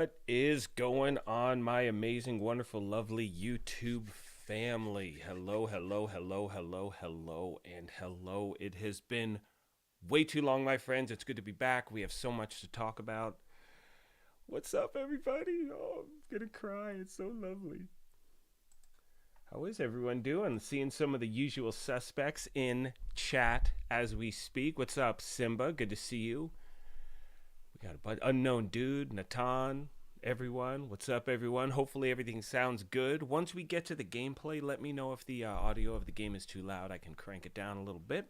What is going on, my amazing, wonderful, lovely YouTube family? Hello, hello, hello, hello, hello, and hello. It has been way too long, my friends. It's good to be back. We have so much to talk about. What's up, everybody? Oh, I'm gonna cry. It's so lovely. How is everyone doing? Seeing some of the usual suspects in chat as we speak. What's up, Simba? Good to see you. We got a unknown dude, Natan, everyone. What's up, everyone? Hopefully everything sounds good. Once we get to the gameplay, let me know if the audio of the game is too loud. I can crank it down a little bit.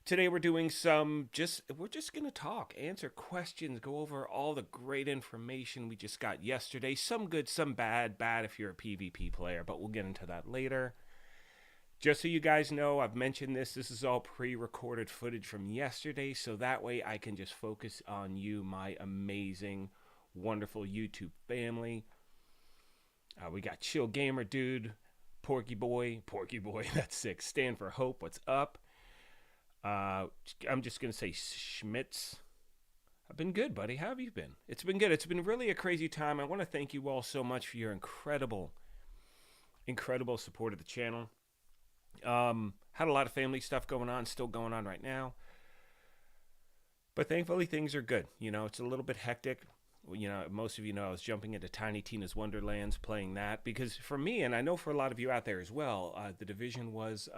Today we're doing we're just going to talk, answer questions, go over all the great information we just got yesterday. Some good, some bad. Bad if you're a PvP player, but we'll get into that later. Just so you guys know, I've mentioned this is all pre-recorded footage from yesterday, so that way I can just focus on you, my amazing, wonderful YouTube family. We got Chill Gamer Dude, Porky Boy, that's sick. Stand for Hope, what's up? I'm just going to say Schmitz. I've been good, buddy. How have you been? It's been good. It's been really a crazy time. I want to thank you all so much for your incredible support of the channel. Had a lot of family stuff going on, still going on right now. But thankfully things are good. You know, it's a little bit hectic. You know, most of you know I was jumping into Tiny Tina's Wonderlands playing that because for me, and I know for a lot of you out there as well, the division was,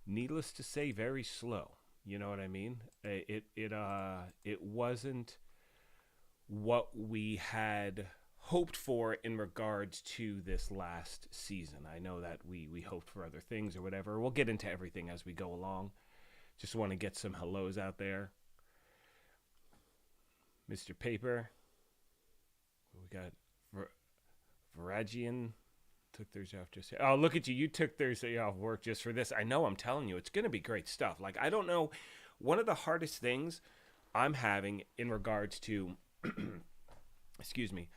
needless to say, very slow. You know what I mean? It wasn't what we had hoped for in regards to this last season. I know that we hoped for other things or whatever. We'll get into everything as we go along. Just want to get some hellos out there. Mr. Paper. We got Varagian took Thursday off just. Oh, look at you. You took Thursday off work just for this. I know, I'm telling you, it's going to be great stuff. Like, I don't know. One of the hardest things I'm having in regards to, excuse me,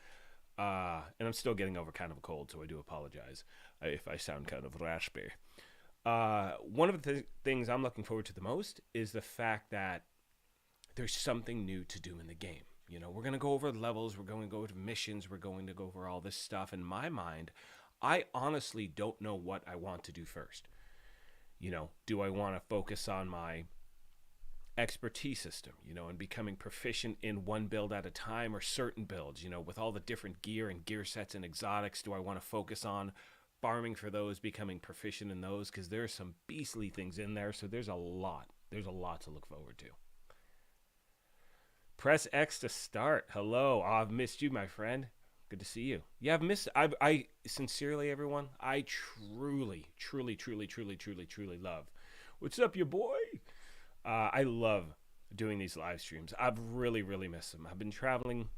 and I'm still getting over kind of a cold, so I do apologize if I sound kind of raspy. One of the things I'm looking forward to the most is the fact that there's something new to do in the game. You know, we're going to go over levels, we're going to go over missions, we're going to go over all this stuff. In my mind, I honestly don't know what I want to do first. You know, do I want to focus on my expertise system, you know, and becoming proficient in one build at a time or certain builds, you know, with all the different gear and gear sets and exotics? Do I want to focus on farming for those, becoming proficient in those? Because there's some beastly things in there, so there's a lot to look forward to. Press X to start. Hello. Oh, I've missed you, my friend. Good to see you. Yeah, I've missed. I sincerely, everyone, I truly love. What's up, your boy? I love doing these live streams. I've really missed them. I've been traveling,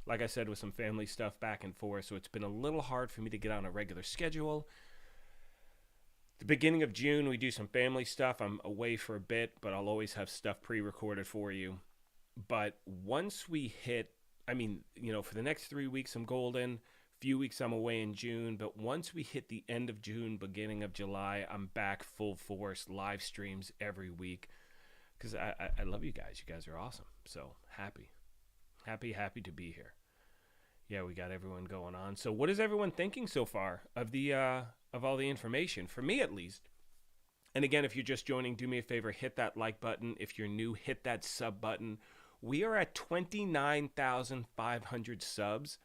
like I said, with some family stuff back and forth, so it's been a little hard for me to get on a regular schedule. The beginning of June, we do some family stuff. I'm away for a bit, but I'll always have stuff pre-recorded for you. But once we hit, I mean, you know, for the next 3 weeks, I'm golden. Few weeks I'm away in June, but once we hit the end of June, beginning of July, I'm back full force, live streams every week. Because I love you guys. You guys are awesome. So happy to be here. Yeah, we got everyone going on. So what is everyone thinking so far of the of all the information? For me, at least. And again, if you're just joining, do me a favor, hit that like button. If you're new, hit that sub button. We are at 29,500 subs.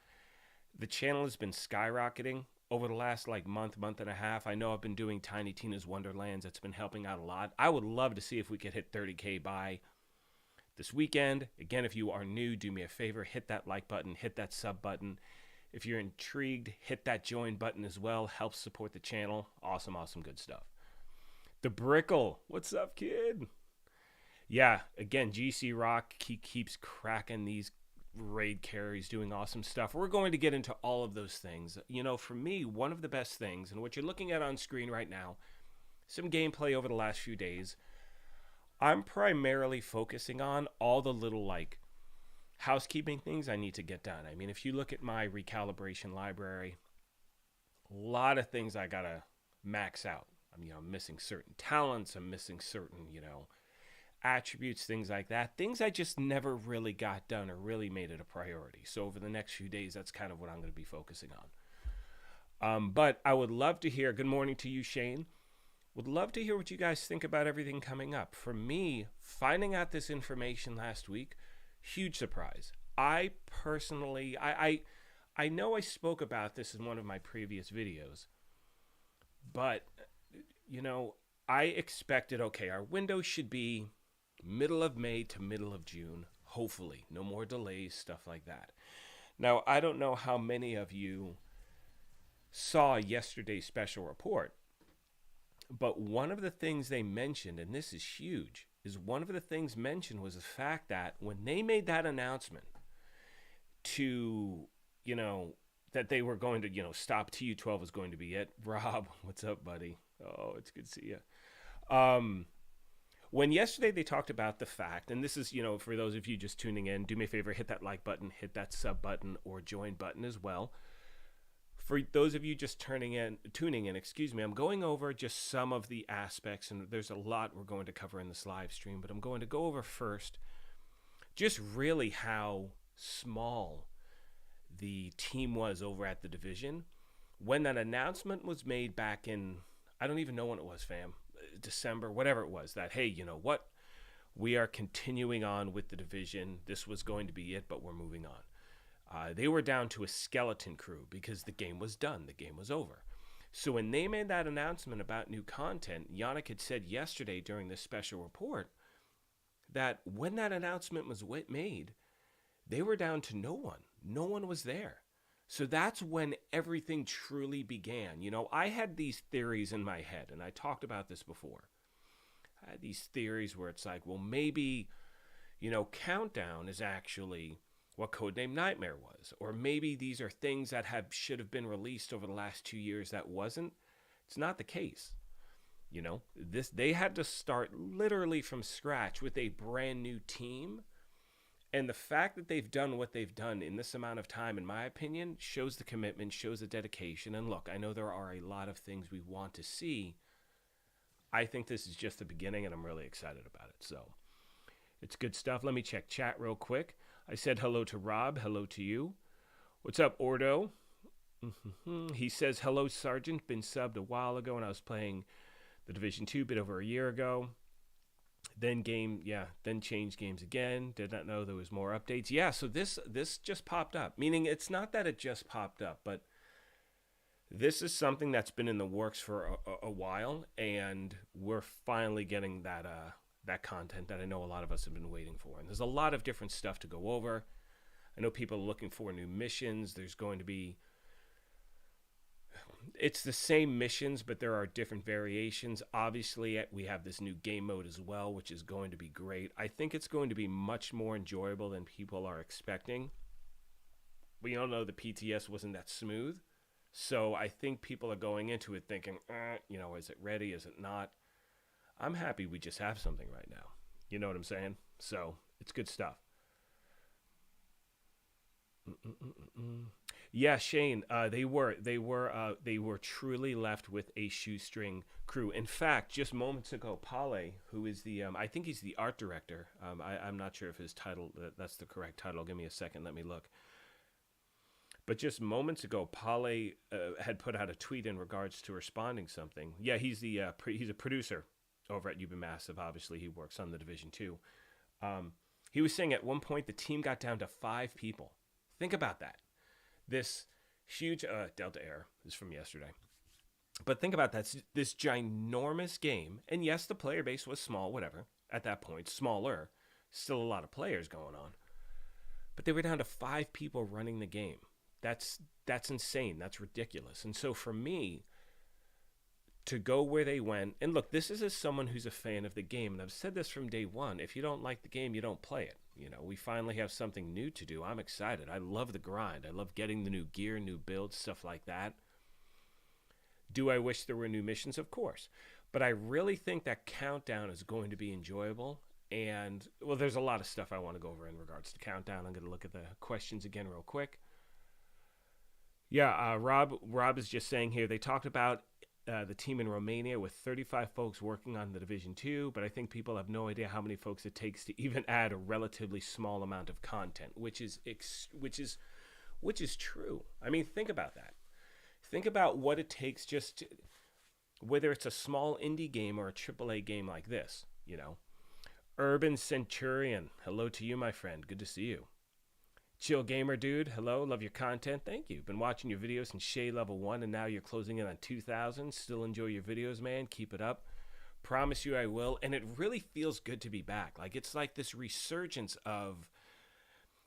The channel has been skyrocketing over the last month and a half. I know I've been doing Tiny Tina's Wonderlands. That's been helping out a lot. I would love to see if we could hit 30K by this weekend. Again, if you are new, do me a favor, hit that like button, hit that sub button. If you're intrigued, hit that join button as well. Helps support the channel. Awesome good stuff. The Brickle. What's up, kid? Yeah, again, GC Rock keeps cracking these raid carries, doing awesome stuff. We're going to get into all of those things. You know, for me, one of the best things, and what you're looking at on screen right now, some gameplay over the last few days, I'm primarily focusing on all the little housekeeping things I need to get done. I mean, if you look at my recalibration library, a lot of things I gotta max out. I'm missing certain talents. I'm missing certain, attributes, things like that. Things I just never really got done or really made it a priority. So over the next few days, that's kind of what I'm going to be focusing on. But I would love to hear, good morning to you, Shane. Would love to hear what you guys think about everything coming up. For me, finding out this information last week, huge surprise. I personally, I know I spoke about this in one of my previous videos, but, you know, I expected, okay, our window should be middle of May to middle of June, hopefully. No more delays, stuff like that. Now, I don't know how many of you saw yesterday's special report, but one of the things they mentioned, and this is huge, is one of the things mentioned was the fact that when they made that announcement to, you know, that they were going to, you know, stop TU12 was going to be it. Rob, what's up, buddy? Oh, it's good to see you. When yesterday they talked about the fact, and this is, you know, for those of you just tuning in, do me a favor, hit that like button, hit that sub button, or join button as well. For those of you just tuning in, I'm going over just some of the aspects, and there's a lot we're going to cover in this live stream, but I'm going to go over first just really how small the team was over at the division when that announcement was made back in, I don't even know when it was, fam, December, whatever it was, that, hey, you know what, we are continuing on with the division. This was going to be it, but we're moving on. They were down to a skeleton crew because the game was done. The game was over. So when they made that announcement about new content, Yannick had said yesterday during this special report that when that announcement was made, they were down to no one. No one was there. So that's when everything truly began. You know, I had these theories in my head, and I talked about this before. I had these theories where it's like, well, maybe, you know, Countdown is actually what Codename Nightmare was. Or maybe these are things that should have been released over the last 2 years that wasn't. It's not the case. You know, they had to start literally from scratch with a brand new team. And the fact that they've done what they've done in this amount of time, in my opinion, shows the commitment, shows the dedication. And look, I know there are a lot of things we want to see. I think this is just the beginning, and I'm really excited about it. So it's good stuff. Let me check chat real quick. I said hello to Rob. Hello to you. What's up, Ordo? He says, hello, Sergeant. Been subbed a while ago, and I was playing the Division 2 a bit over a year ago. Then changed games again. Did not know there was more updates. Yeah, so this just popped up. Meaning it's not that it just popped up, but this is something that's been in the works for a while, and we're finally getting that content that I know a lot of us have been waiting for. And there's a lot of different stuff to go over. I know people are looking for new missions. There's going to be... It's the same missions, but there are different variations. Obviously, we have this new game mode as well, which is going to be great. I think it's going to be much more enjoyable than people are expecting. We all know the PTS wasn't that smooth. So I think people are going into it thinking, you know, is it ready? Is it not? I'm happy we just have something right now. You know what I'm saying? So it's good stuff. Yeah, Shane, they were truly left with a shoestring crew. In fact, just moments ago, Pale, who is the, I think he's the art director. I'm not sure if his title, that's the correct title. Give me a second. Let me look. But just moments ago, Pale had put out a tweet in regards to responding something. Yeah, he's he's a producer over at Massive. Obviously, he works on the Division 2. He was saying at one point the team got down to 5 people. Think about that. This huge Delta Air is from yesterday. But think about that. This ginormous game. And yes, the player base was small, whatever. At that point, smaller. Still a lot of players going on. But they were down to 5 people running the game. That's insane. That's ridiculous. And so for me, to go where they went, and look, this is as someone who's a fan of the game, and I've said this from day one, if you don't like the game, you don't play it. You know, we finally have something new to do. I'm excited. I love the grind. I love getting the new gear, new builds, stuff like that. Do I wish there were new missions? Of course. But I really think that Countdown is going to be enjoyable. And, well, there's a lot of stuff I want to go over in regards to Countdown. I'm going to look at the questions again real quick. Yeah, Rob is just saying here, they talked about the team in Romania with 35 folks working on the Division 2, but I think people have no idea how many folks it takes to even add a relatively small amount of content, which is true. I mean, think about that. Think about what it takes just to, whether it's a small indie game or a AAA game like this, you know. Urban Centurion, hello to you, my friend. Good to see you. Chill Gamer Dude, hello. Love your content. Thank you. Been watching your videos since Shay level 1, and now you're closing in on 2,000. Still enjoy your videos, man. Keep it up. Promise you I will. And it really feels good to be back. Like, it's like this resurgence of,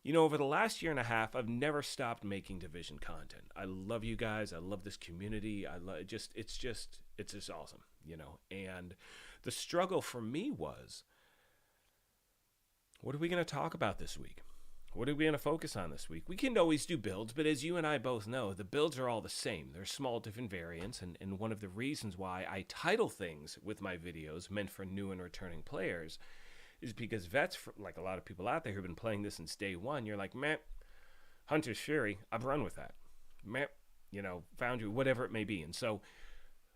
you know, over the last year and a half, I've never stopped making Division content. I love you guys. I love this community. I love it's just awesome, you know. And the struggle for me was, what are we going to talk about this week? What are we going to focus on this week? We can always do builds, but as you and I both know, the builds are all the same. They're small different variants, and one of the reasons why I title things with my videos meant for new and returning players is because vets, like a lot of people out there who've been playing this since day one, you're like, meh, Hunter's Fury, I've run with that. Meh, you know, Foundry, whatever it may be. And so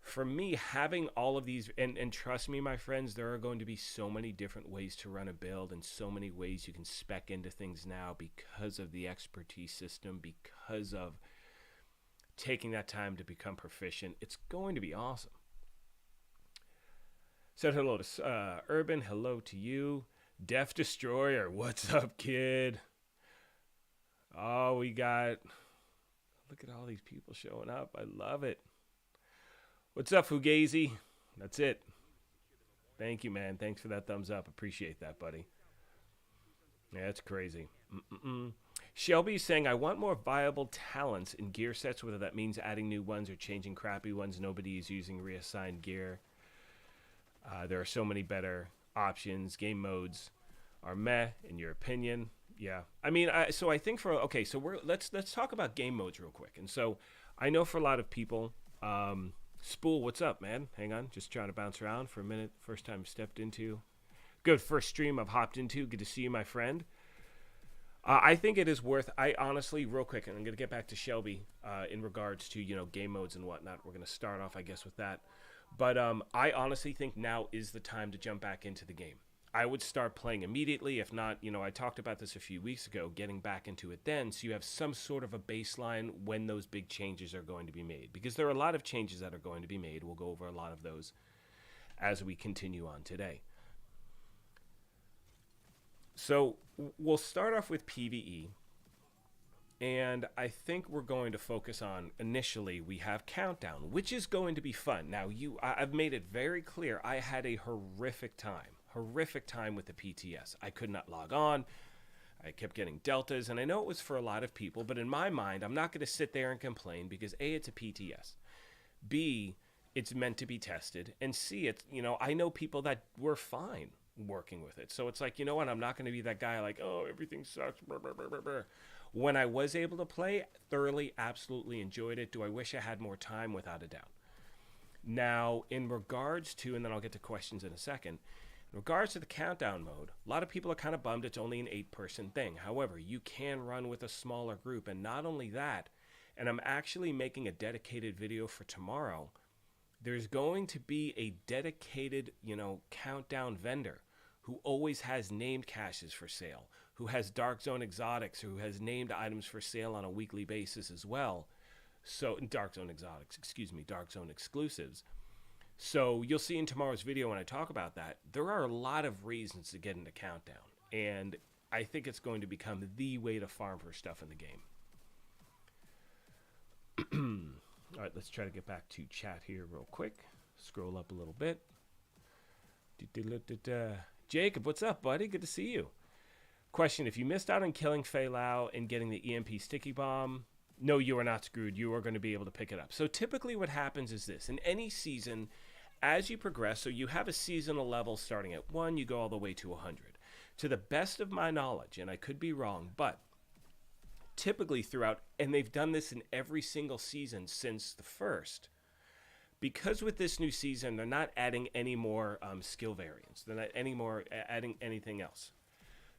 for me, having all of these, and trust me, my friends, there are going to be so many different ways to run a build and so many ways you can spec into things now because of the expertise system, because of taking that time to become proficient. It's going to be awesome. Said hello to Urban, hello to you. Death Destroyer, what's up, kid? Oh, we got, look at all these people showing up. I love it. What's up, Fugazi? That's it. Thank you, man. Thanks for that thumbs up. Appreciate that, buddy. Yeah, that's crazy. Shelby's saying, I want more viable talents in gear sets, whether that means adding new ones or changing crappy ones. Nobody is using reassigned gear. There are so many better options. Game modes are meh, in your opinion. Yeah. I mean, so I think let's talk about game modes real quick. And so I know for a lot of people, Spool, what's up, man? Hang on, just trying to bounce around for a minute. First time stepped into. Good first stream I've hopped into. Good to see you, my friend. I think it is worth, I honestly, real quick, and I'm going to get back to Shelby in regards to, you know, game modes and whatnot. We're going to start off, I guess, with that. But I honestly think now is the time to jump back into the game. I would start playing immediately. If not, you know, I talked about this a few weeks ago, getting back into it then, so you have some sort of a baseline when those big changes are going to be made. Because there are a lot of changes that are going to be made. We'll go over a lot of those as we continue on today. So we'll start off with PvE. And I think we're going to focus on, initially, we have Countdown, which is going to be fun. Now, I've made it very clear, I had a horrific time with the PTS. I could not log on. I kept getting deltas, and I know it was for a lot of people, but in my mind, I'm not going to sit there and complain because A, it's a PTS. B, it's meant to be tested. And C, it's, you know, I know people that were fine working with it. So it's like, you know what, I'm not going to be that guy like, oh, everything sucks. Brr, brr, brr, brr, brr. When I was able to play, thoroughly, absolutely enjoyed it. Do I wish I had more time? Without a doubt. Now, in regards to, and then I'll get to questions in a second, in regards to the countdown mode, a lot of people are kind of bummed it's only an 8-person thing. However, you can run with a smaller group, and not only that, and I'm actually making a dedicated video for tomorrow, there's going to be a dedicated, you know, countdown vendor who always has named caches for sale, who has Dark Zone exotics, who has named items for sale on a weekly basis as well. So, Dark Zone exotics, excuse me, Dark Zone exclusives. So you'll see in tomorrow's video when I talk about that, there are a lot of reasons to get into Countdown. And I think it's going to become the way to farm for stuff in the game. All right, let's try to get back to chat here real quick. Scroll up a little bit. Jacob, what's up, buddy? Good to see you. Question, if you missed out on killing Fei Lao and getting the EMP sticky bomb, no, you are not screwed. You are going to be able to pick it up. So typically what happens is this. In any season, as you progress, so you have a seasonal level starting at 1, you go all the way to 100. To the best of my knowledge, and I could be wrong, but typically throughout, and they've done this in every single season since the first, because with this new season, they're not adding any more skill variants. They're not adding anything else.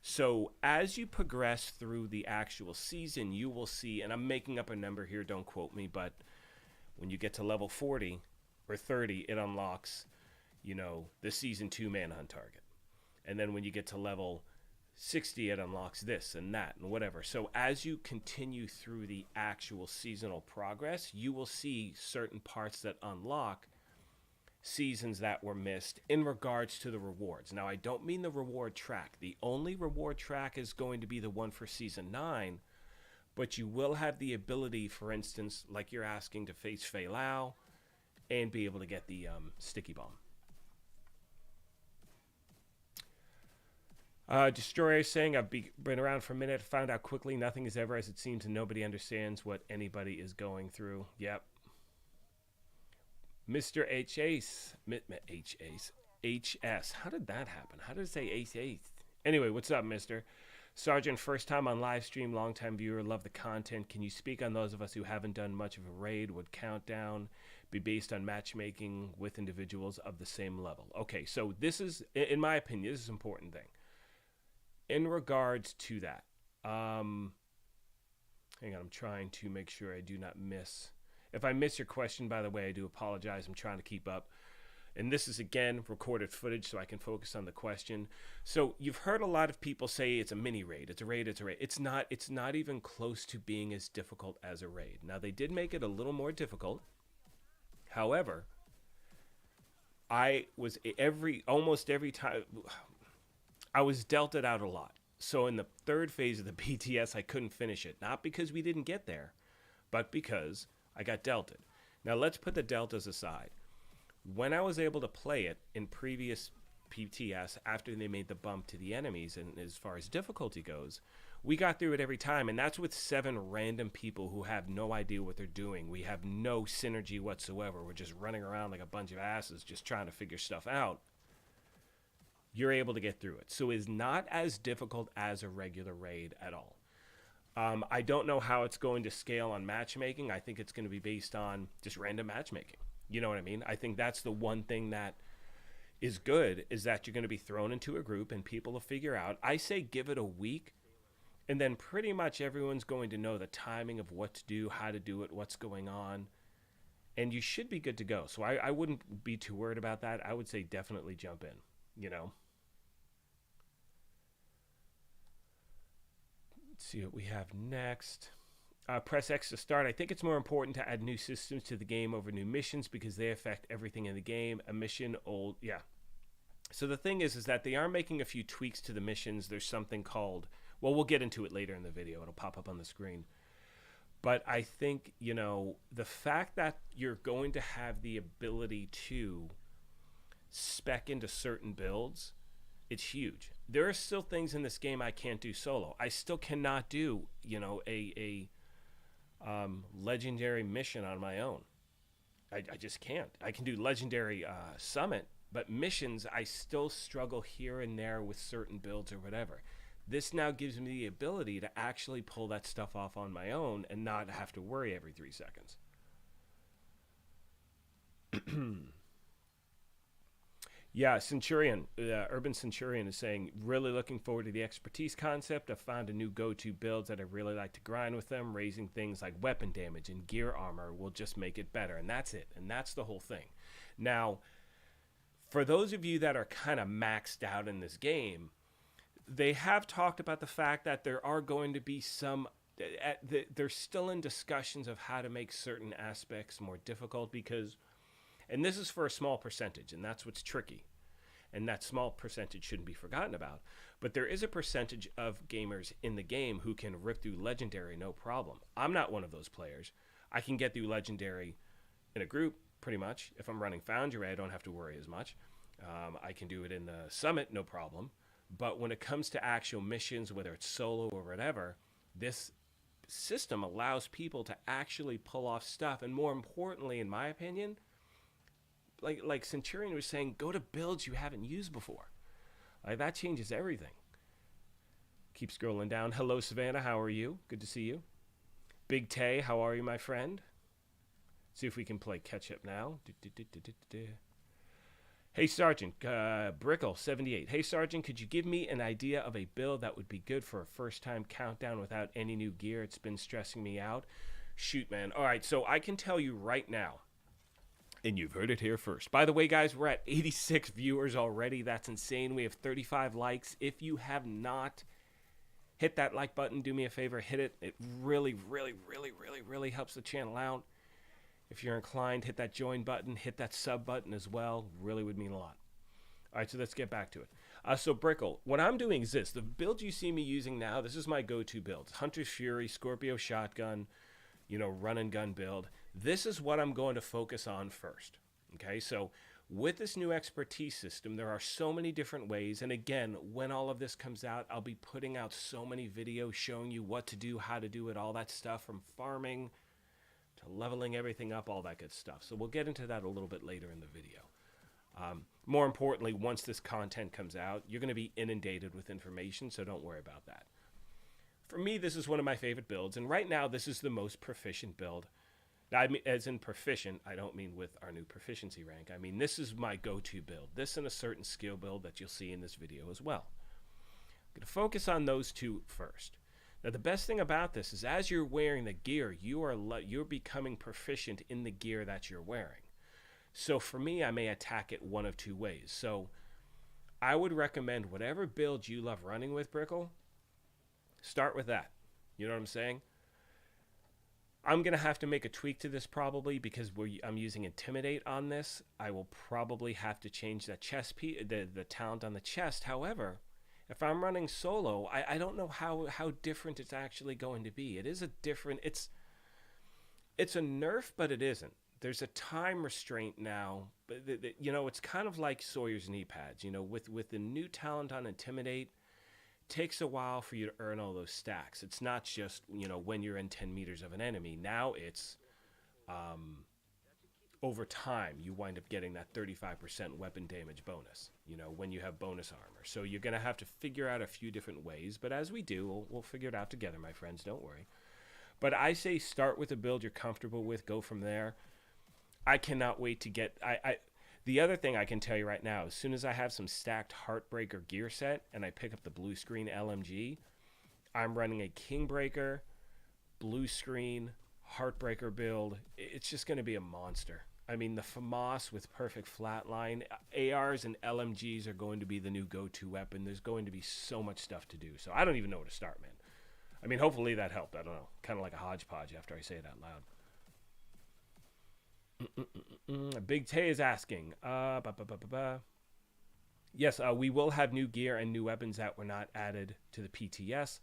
So as you progress through the actual season, you will see, and I'm making up a number here, don't quote me, but when you get to level 40, or 30, it unlocks, you know, the season 2 manhunt target. And then when you get to level 60, it unlocks this and that and whatever. So as you continue through the actual seasonal progress, you will see certain parts that unlock seasons that were missed in regards to the rewards. Now, I don't mean the reward track. The only reward track is going to be the one for season 9, but you will have the ability, for instance, like you're asking, to face Fei Lao and be able to get the sticky bomb. Destroyer saying, I've been around for a minute, found out quickly nothing is ever as it seems and nobody understands what anybody is going through. Yep. Mr. H-Ace. H-S. How did that happen? How did it say Ace? Anyway, what's up, mister? Sergeant, first time on live stream, long time viewer, love the content. Can you speak on those of us who haven't done much of a raid? Would countdown be based on matchmaking with individuals of the same level? Okay, so this is, in my opinion, this is an important thing. In regards to that, hang on, I'm trying to make sure I do not miss. If I miss your question, by the way, I do apologize. I'm trying to keep up. And this is, again, recorded footage so I can focus on the question. So you've heard a lot of people say it's a mini raid. It's a raid. It's a raid. It's not even close to being as difficult as a raid. Now, they did make it a little more difficult. However, I was almost every time, I was dealt it out a lot. So in the third phase of the BTS, I couldn't finish it. Not because we didn't get there, but because I got dealt it. Now, let's put the deltas aside. When I was able to play it in previous PTS, after they made the bump to the enemies, and as far as difficulty goes, we got through it every time. And that's with 7 random people who have no idea what they're doing. We have no synergy whatsoever. We're just running around like a bunch of asses just trying to figure stuff out. You're able to get through it. So it's not as difficult as a regular raid at all. I don't know how it's going to scale on matchmaking. I think it's going to be based on just random matchmaking. You know what I mean? I think that's the one thing that is good, is that you're going to be thrown into a group and people will figure out. I say give it a week, and then pretty much everyone's going to know the timing of what to do, how to do it, what's going on, and you should be good to go. So I wouldn't be too worried about that. I would say definitely jump in, you know. Let's see what we have next. Press X to start. I think it's more important to add new systems to the game over new missions because they affect everything in the game. A mission, old, yeah. So the thing is that they are making a few tweaks to the missions. There's something called, well, we'll get into it later in the video. It'll pop up on the screen. But I think, you know, the fact that you're going to have the ability to spec into certain builds, it's huge. There are still things in this game I can't do solo. I still cannot do, you know, a legendary mission on my own. I just can't. I can do legendary summit, but missions I still struggle here and there with certain builds or whatever. This now gives me the ability to actually pull that stuff off on my own and not have to worry every 3 seconds. Yeah, Centurion, Urban Centurion is saying, really looking forward to the expertise concept. I've found a new go-to builds that I really like to grind with them. Raising things like weapon damage and gear armor will just make it better. And that's it. And that's the whole thing. Now, for those of you that are kind of maxed out in this game, they have talked about the fact that there are going to be some, they're still in discussions of how to make certain aspects more difficult because, and this is for a small percentage, and that's what's tricky. And that small percentage shouldn't be forgotten about. But there is a percentage of gamers in the game who can rip through Legendary no problem. I'm not one of those players. I can get through Legendary in a group, pretty much. If I'm running Foundry, I don't have to worry as much. I can do it in the Summit, no problem. But when it comes to actual missions, whether it's solo or whatever, this system allows people to actually pull off stuff. And more importantly, in my opinion, like Centurion was saying, go to builds you haven't used before. Like, that changes everything. Keep scrolling down. Hello, Savannah. How are you? Good to see you. Big Tay, how are you, my friend? See if we can play catch up now. Hey, Sergeant. Brickle78. Hey, Sergeant, could you give me an idea of a build that would be good for a first-time countdown without any new gear? It's been stressing me out. Shoot, man. All right, so I can tell you right now, And you've heard it here first. By the way, guys, we're at 86 viewers already. That's insane. We have 35 likes. If you have not hit that like button, do me a favor, hit it. It really, really, really, really, really helps the channel out. If you're inclined, hit that join button, hit that sub button as well. Really would mean a lot. All right, so let's get back to it. So Brickle, what I'm doing is this. The build you see me using now, this is my go-to build. Hunter's Fury, Scorpio Shotgun, run and gun build. This is what I'm going to focus on first. Okay, so with this new expertise system, there are so many different ways. And again, when all of this comes out, I'll be putting out so many videos showing you what to do, how to do it, all that stuff, from farming to leveling everything up, all that good stuff. So we'll get into that a little bit later in the video. More importantly, once this content comes out, you're going to be inundated with information, so don't worry about that. For me, this is one of my favorite builds, and right now, this is the most proficient build. Now, I mean, as in proficient, I don't mean with our new proficiency rank. I mean, this is my go-to build. This and a certain skill build that you'll see in this video as well. I'm going to focus on those two first. Now, the best thing about this is as you're wearing the gear, you're becoming proficient in the gear that you're wearing. So for me, I may attack it one of two ways. So I would recommend whatever build you love running with, Brickle, start with that. You know what I'm saying? I'm going to have to make a tweak to this probably because I'm using Intimidate on this. I will probably have to change that chest the talent on the chest. However, if I'm running solo, I don't know how different it's actually going to be. It is a different... It's a nerf, but it isn't. There's a time restraint now. But it's kind of like Sawyer's knee pads. With the new talent on Intimidate, takes a while for you to earn all those stacks. It's not just, when you're in 10 meters of an enemy. Now it's over time, you wind up getting that 35% weapon damage bonus, when you have bonus armor. So you're going to have to figure out a few different ways. But as we do, we'll figure it out together, my friends. Don't worry. But I say start with a build you're comfortable with. Go from there. I cannot wait to get... The other thing I can tell you right now, as soon as I have some stacked Heartbreaker gear set and I pick up the blue screen LMG, I'm running a Kingbreaker, blue screen, Heartbreaker build. It's just going to be a monster. I mean, the FAMAS with perfect flatline, ARs and LMGs are going to be the new go-to weapon. There's going to be so much stuff to do. So I don't even know where to start, man. I mean, hopefully that helped. I don't know. Kind of like a hodgepodge after I say it out loud. Big Tay is asking. Yes, we will have new gear and new weapons that were not added to the PTS.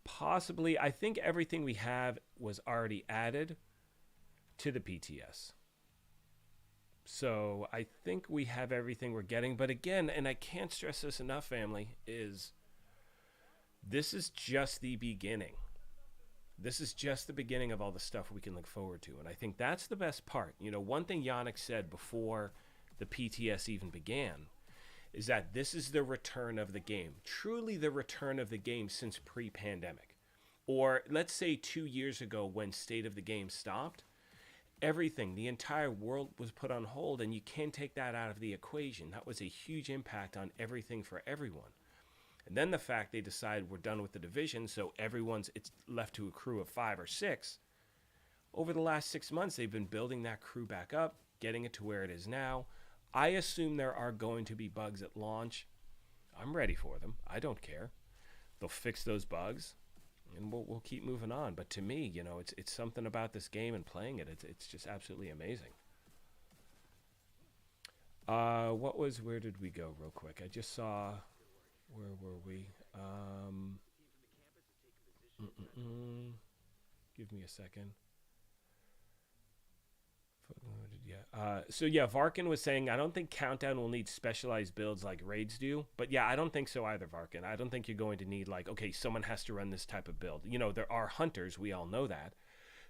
Possibly, I think everything we have was already added to the PTS. So I think we have everything we're getting. But again, and I can't stress this enough, family, this is just the beginning. This is just the beginning of all the stuff we can look forward to. And I think that's the best part. One thing Yannick said before the PTS even began is that this is the return of the game. Truly the return of the game since pre-pandemic. Or let's say 2 years ago when State of the Game stopped. Everything, the entire world was put on hold, and you can't take that out of the equation. That was a huge impact on everything for everyone. And then the fact they decide we're done with the division, so it's left to a crew of 5 or 6. Over the last 6 months, they've been building that crew back up, getting it to where it is now. I assume there are going to be bugs at launch. I'm ready for them. I don't care. They'll fix those bugs, and we'll keep moving on. But to me, it's something about this game and playing it. It's just absolutely amazing. Where did we go real quick? I just saw... Where were we? Give me a second. So yeah, Varkin was saying, I don't think Countdown will need specialized builds like raids do. But yeah, I don't think so either, Varkin. I don't think you're going to need okay, someone has to run this type of build. There are hunters. We all know that.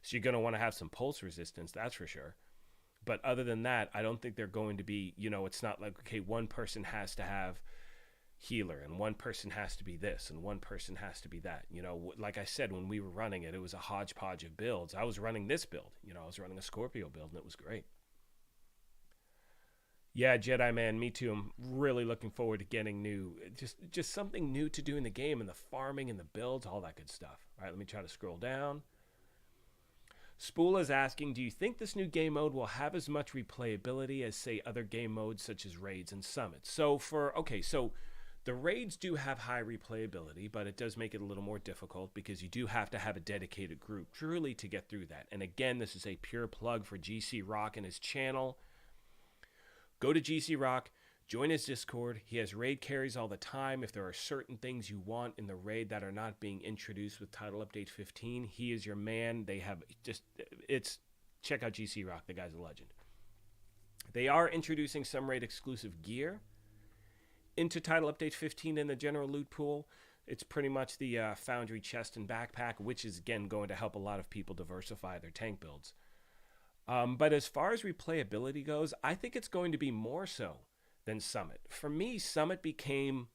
So you're going to want to have some pulse resistance, that's for sure. But other than that, I don't think they're going to be, it's not like, okay, one person has to have healer and one person has to be this and one person has to be that. Like I said, when we were running it, it was a hodgepodge of builds. I was running this build. I was running a Scorpio build, and it was great. Yeah, Jedi Man, me too. I'm really looking forward to getting new, just something new to do in the game, and the farming and the builds, all that good stuff. All right, let me try to scroll down. Spool is asking, do you think this new game mode will have as much replayability as, say, other game modes such as raids and summits? So so the raids do have high replayability, but it does make it a little more difficult because you do have to have a dedicated group truly to get through that. And again, this is a pure plug for GC Rock and his channel. Go to GC Rock, join his Discord. He has raid carries all the time. If there are certain things you want in the raid that are not being introduced with Title Update 15, he is your man. They have check out GC Rock. The guy's a legend. They are introducing some raid exclusive gear into Title Update 15 in the general loot pool. It's pretty much the Foundry chest and backpack, which is, again, going to help a lot of people diversify their tank builds. But as far as replayability goes, I think it's going to be more so than Summit. For me, Summit became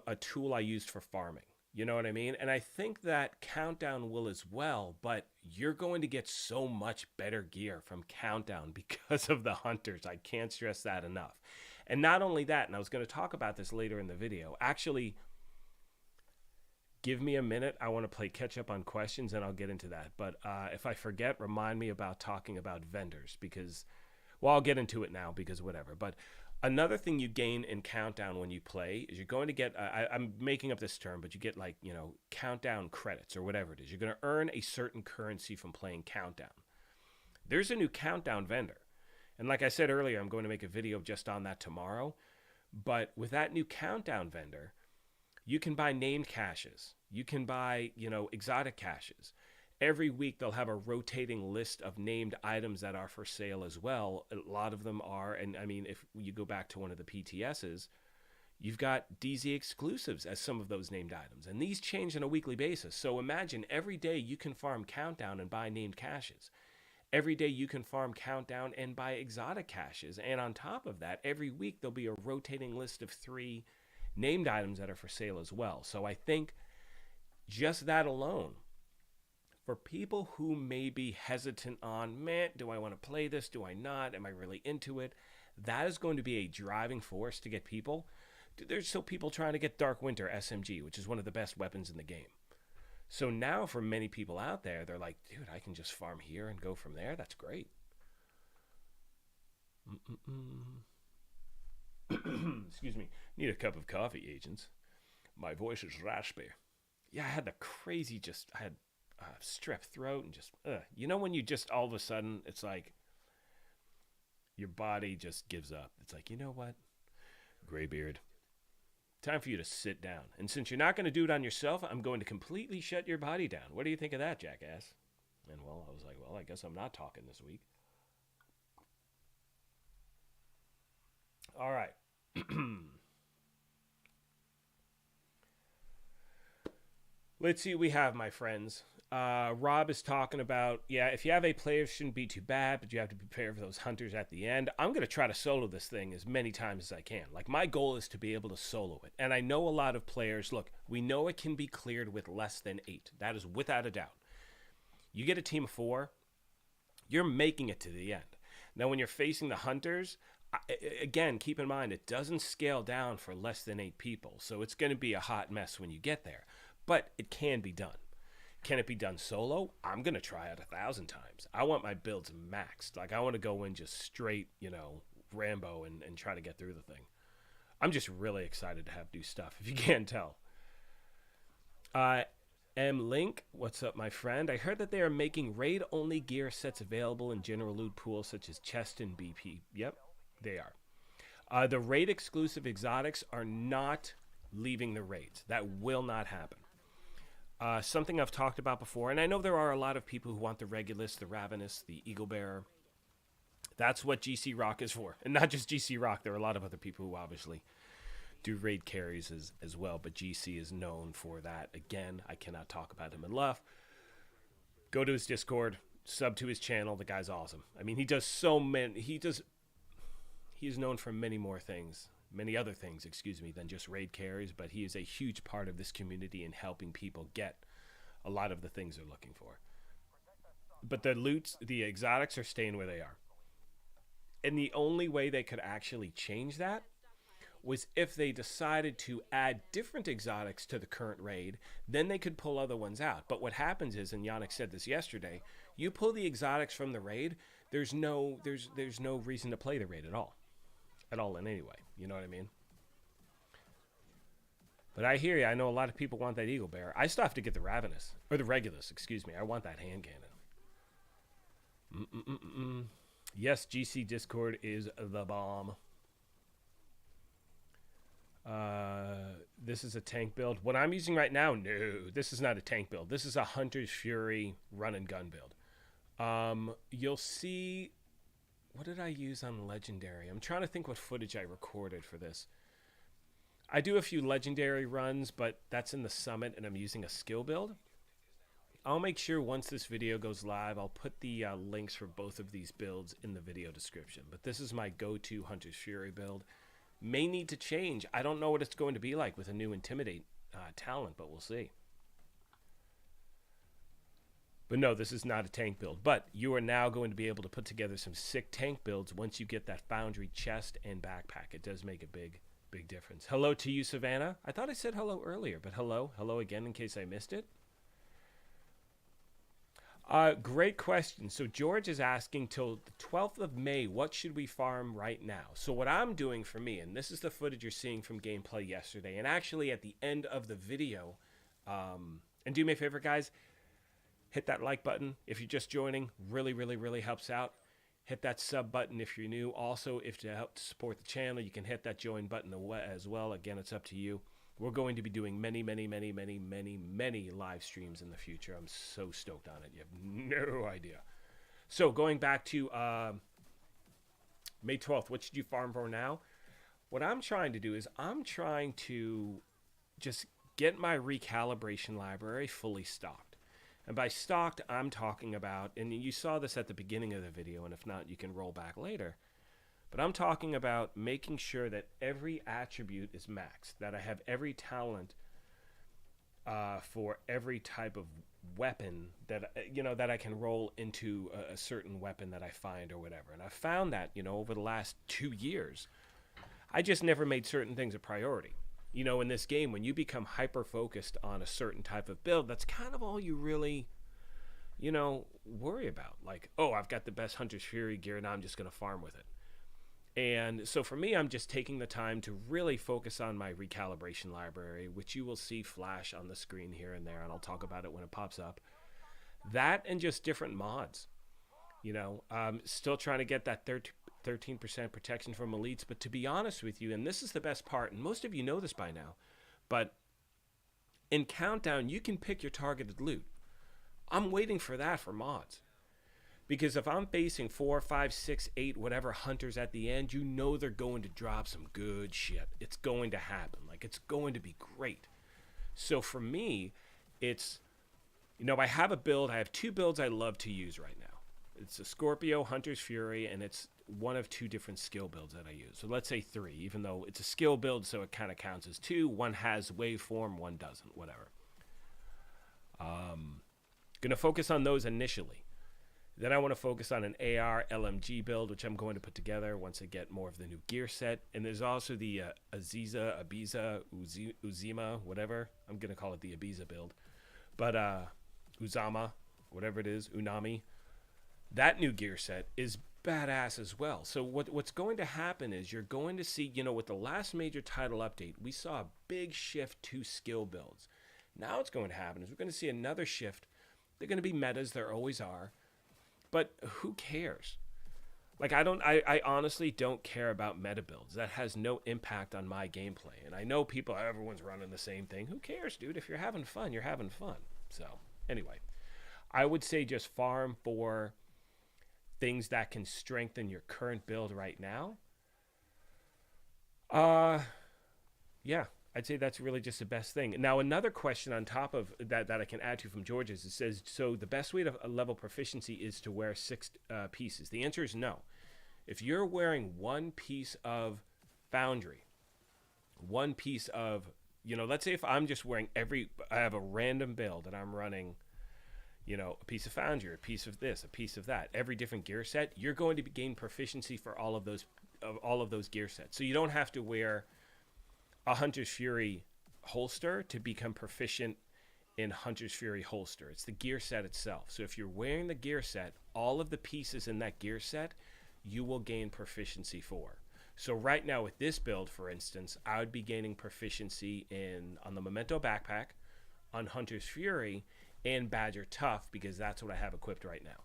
a tool I used for farming. You know what I mean? And I think that Countdown will as well, but you're going to get so much better gear from Countdown because of the hunters. I can't stress that enough. And not only that, and I was going to talk about this later in the video, actually, give me a minute. I want to play catch up on questions and I'll get into that. But if I forget, remind me about talking about vendors because, well, I'll get into it now because whatever. But another thing you gain in Countdown when you play is you're going to get, I'm making up this term, but you get like, Countdown credits or whatever it is. You're going to earn a certain currency from playing Countdown. There's a new Countdown vendor. And like I said earlier, I'm going to make a video just on that tomorrow. But with that new Countdown vendor, you can buy named caches. You can buy, exotic caches. Every week they'll have a rotating list of named items that are for sale as well. A lot of them are, and I mean, if you go back to one of the PTSs, you've got DZ exclusives as some of those named items. And these change on a weekly basis. So imagine every day you can farm Countdown and buy named caches. Every day you can farm Countdown and buy exotic caches. And on top of that, every week there'll be a rotating list of 3 named items that are for sale as well. So I think just that alone, for people who may be hesitant on, man, do I want to play this? Do I not? Am I really into it? That is going to be a driving force to get people. There's still people trying to get Dark Winter SMG, which is one of the best weapons in the game. So now for many people out there, they're like, dude, I can just farm here and go from there. That's great. Excuse me. Need a cup of coffee, agents. My voice is raspy. Yeah, I had the crazy I had strep throat and just, when you just all of a sudden, it's like your body just gives up. It's like, you know what? Graybeard, time for you to sit down. And since you're not going to do it on yourself, I'm going to completely shut your body down. What do you think of that, jackass? And well, I was like, well, I guess I'm not talking this week. All right. Let's see what we have, my friends. Rob is talking about, if you have a player, it shouldn't be too bad, but you have to prepare for those hunters at the end. I'm going to try to solo this thing as many times as I can. Like, my goal is to be able to solo it. And I know a lot of players, look, we know it can be cleared with less than 8. That is without a doubt. You get a team of 4, you're making it to the end. Now, when you're facing the hunters, again, keep in mind, it doesn't scale down for less than 8 people. So it's going to be a hot mess when you get there. But it can be done. Can it be done solo? I'm going to try it 1,000 times. I want my builds maxed. Like, I want to go in just straight, Rambo and try to get through the thing. I'm just really excited to have new stuff, if you can't tell. M. Link, what's up, my friend? I heard that they are making raid-only gear sets available in general loot pools such as chest and BP. Yep, they are. The raid-exclusive exotics are not leaving the raids. That will not happen. Something I've talked about before, and I know there are a lot of people who want the Regulus, the Ravenous, the Eagle Bearer. That's what GC Rock is for. And not just GC Rock, there are a lot of other people who obviously do raid carries as well, but GC is known for that. Again, I cannot talk about him enough. Go to his Discord, sub to his channel. The guy's awesome. I mean, he does so many, he's known for many other things, than just raid carries, but he is a huge part of this community in helping people get a lot of the things they're looking for. But the loots, the exotics are staying where they are. And the only way they could actually change that was if they decided to add different exotics to the current raid, then they could pull other ones out. But what happens is, and Yannick said this yesterday, you pull the exotics from the raid, there's no reason to play the raid at all in any way. You know what I mean? But I hear you. I know a lot of people want that Eagle Bear. I still have to get the Ravenous, or the Regulus, excuse me. I want that hand cannon. Yes, GC Discord is the bomb. This is a tank build. What I'm using right now, no, this is not a tank build. This is a Hunter's Fury run and gun build. You'll see, what did I use on Legendary? I'm trying to think what footage I recorded for this. I do a few Legendary runs, but that's in the Summit, and I'm using a skill build. I'll make sure once this video goes live, I'll put the links for both of these builds in the video description. But this is my go-to Hunter's Fury build. May need to change. I don't know what it's going to be like with a new Intimidate talent, but we'll see. But no, this is not a tank build. But you are now going to be able to put together some sick tank builds once you get that Foundry chest and backpack. It does make a big difference. Hello to you, Savannah. I thought I said hello earlier, but hello again in case I missed it. Great question. So George is asking, till the 12th of May, what should we farm right now? So what I'm doing for me, and this is the footage you're seeing from gameplay yesterday, and actually at the end of the video, and do me a favor, guys, hit that like button if you're just joining. Really helps out. Hit that sub button if you're new. Also, if to help support the channel, you can hit that join button as well. Again, it's up to you. We're going to be doing many live streams in the future. I'm so stoked on it. You have no idea. So going back to May 12th, what should you farm for now? What I'm trying to do is I'm trying to just get my recalibration library fully stocked. And by stocked, I'm talking about, and you saw this at the beginning of the video, and if not, you can roll back later. But I'm talking about making sure that every attribute is maxed, that I have every talent for every type of weapon that, that I can roll into a certain weapon that I find or whatever. And I found that, over the last 2 years, I just never made certain things a priority. In this game, when you become hyper-focused on a certain type of build, that's kind of all you really, worry about. Like, oh, I've got the best Hunter's Fury gear, now I'm just going to farm with it. And so for me, I'm just taking the time to really focus on my recalibration library, which you will see flash on the screen here and there, and I'll talk about it when it pops up. That and just different mods. Still trying to get that 13% protection from elites, but to be honest with you, and this is the best part, and most of you know this by now, but in Countdown, you can pick your targeted loot. I'm waiting for that for mods. Because if I'm facing 4, 5, 6, 8, whatever hunters at the end, they're going to drop some good shit. It's going to happen. Like, it's going to be great. So for me, it's, I have a build. I have 2 builds I love to use right now. It's a Scorpio, Hunter's Fury, and it's one of 2 different skill builds that I use. So let's say 3, even though it's a skill build, so it kind of counts as 2. One has waveform, one doesn't, whatever. Going to focus on those initially. Then I want to focus on an AR LMG build, which I'm going to put together once I get more of the new gear set. And there's also the Uzima, whatever. I'm going to call it the Ibiza build. But Uzama, whatever it is, Unami. That new gear set is badass as well. So what's going to happen is you're going to see, with the last major title update, we saw a big shift to skill builds. Now what's going to happen is we're going to see another shift. They're going to be metas. There always are. But who cares? Like, I honestly don't care about meta builds. That has no impact on my gameplay. And I know everyone's running the same thing. Who cares, dude? If you're having fun, you're having fun. So, anyway, I would say just farm for things that can strengthen your current build right now. Yeah, I'd say that's really just the best thing. Now, another question on top of that I can add to from George is, it says, so the best way to level proficiency is to wear 6 pieces. The answer is no. If you're wearing one piece of Foundry, one piece of, let's say if I'm just wearing I have a random build and I'm running, a piece of Foundry, a piece of this, a piece of that, every different gear set, you're going to gain proficiency for all of those gear sets. So you don't have to wear a Hunter's Fury holster to become proficient in Hunter's Fury holster. It's the gear set itself. So if you're wearing the gear set, all of the pieces in that gear set, you will gain proficiency for. So right now with this build, for instance, I would be gaining proficiency on the Memento backpack, on Hunter's Fury, and Badger Tough, because that's what I have equipped right now.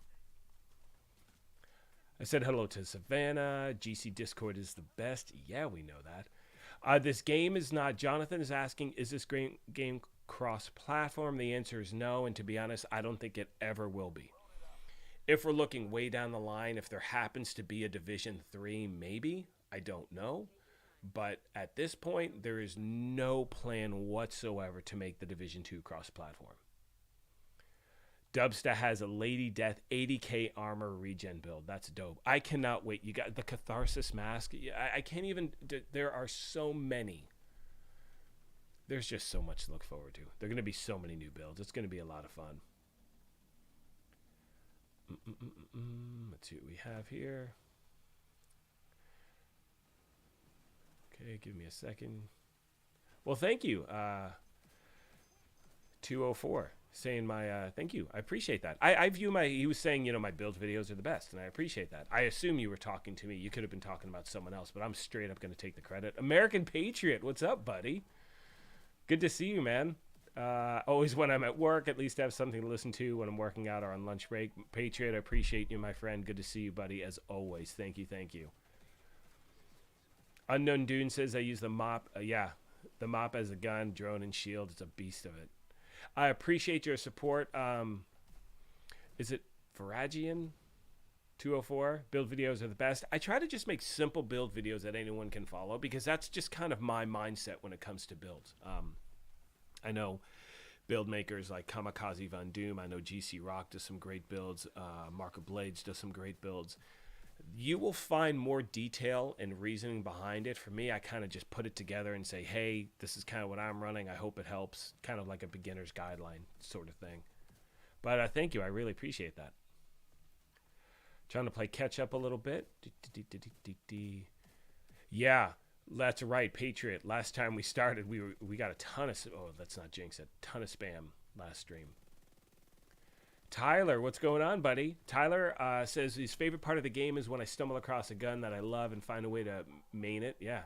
I said hello to Savannah. GC Discord is the best. Yeah, we know that. This game is not. Jonathan is asking, is this game cross-platform? The answer is no, and to be honest, I don't think it ever will be. If we're looking way down the line, if there happens to be a Division 3, maybe. I don't know. But at this point, there is no plan whatsoever to make the Division 2 cross-platform. Dubsta has a Lady Death 80k armor regen build. That's dope. I cannot wait. You got the Catharsis mask. I can't even. There are so many. There's just so much to look forward to. There are going to be so many new builds. It's going to be a lot of fun. Let's see what we have here. Okay, give me a second. Well, thank you. 204. Saying my thank you. I appreciate that. I view he was saying, my build videos are the best, and I appreciate that. I assume you were talking to me. You could have been talking about someone else, but I'm straight up going to take the credit. American Patriot, what's up, buddy? Good to see you, man. Always when I'm at work, at least have something to listen to when I'm working out or on lunch break. Patriot, I appreciate you, my friend. Good to see you, buddy, as always. Thank you, thank you. Unknown Dune says I use the mop. Yeah, the mop as a gun, drone, and shield. It's a beast of it. I appreciate your support. Is it Varagian 204? Build videos are the best. I try to just make simple build videos that anyone can follow, because that's just kind of my mindset when it comes to builds. I know build makers like Kamikaze Von Doom. I know GC Rock does some great builds. Mark of Blades does some great builds. You will find more detail and reasoning behind it. For me, I kind of just put it together and say, hey, this is kind of what I'm running. I hope it helps. Kind of like a beginner's guideline sort of thing. But thank you. I really appreciate that. Trying to play catch up a little bit. Yeah, that's right, Patriot. Last time we started, we got a ton of... Oh, let's not jinx it. Ton of spam last stream. Tyler, what's going on, buddy? Tyler says his favorite part of the game is when I stumble across a gun that I love and find a way to main it. Yeah,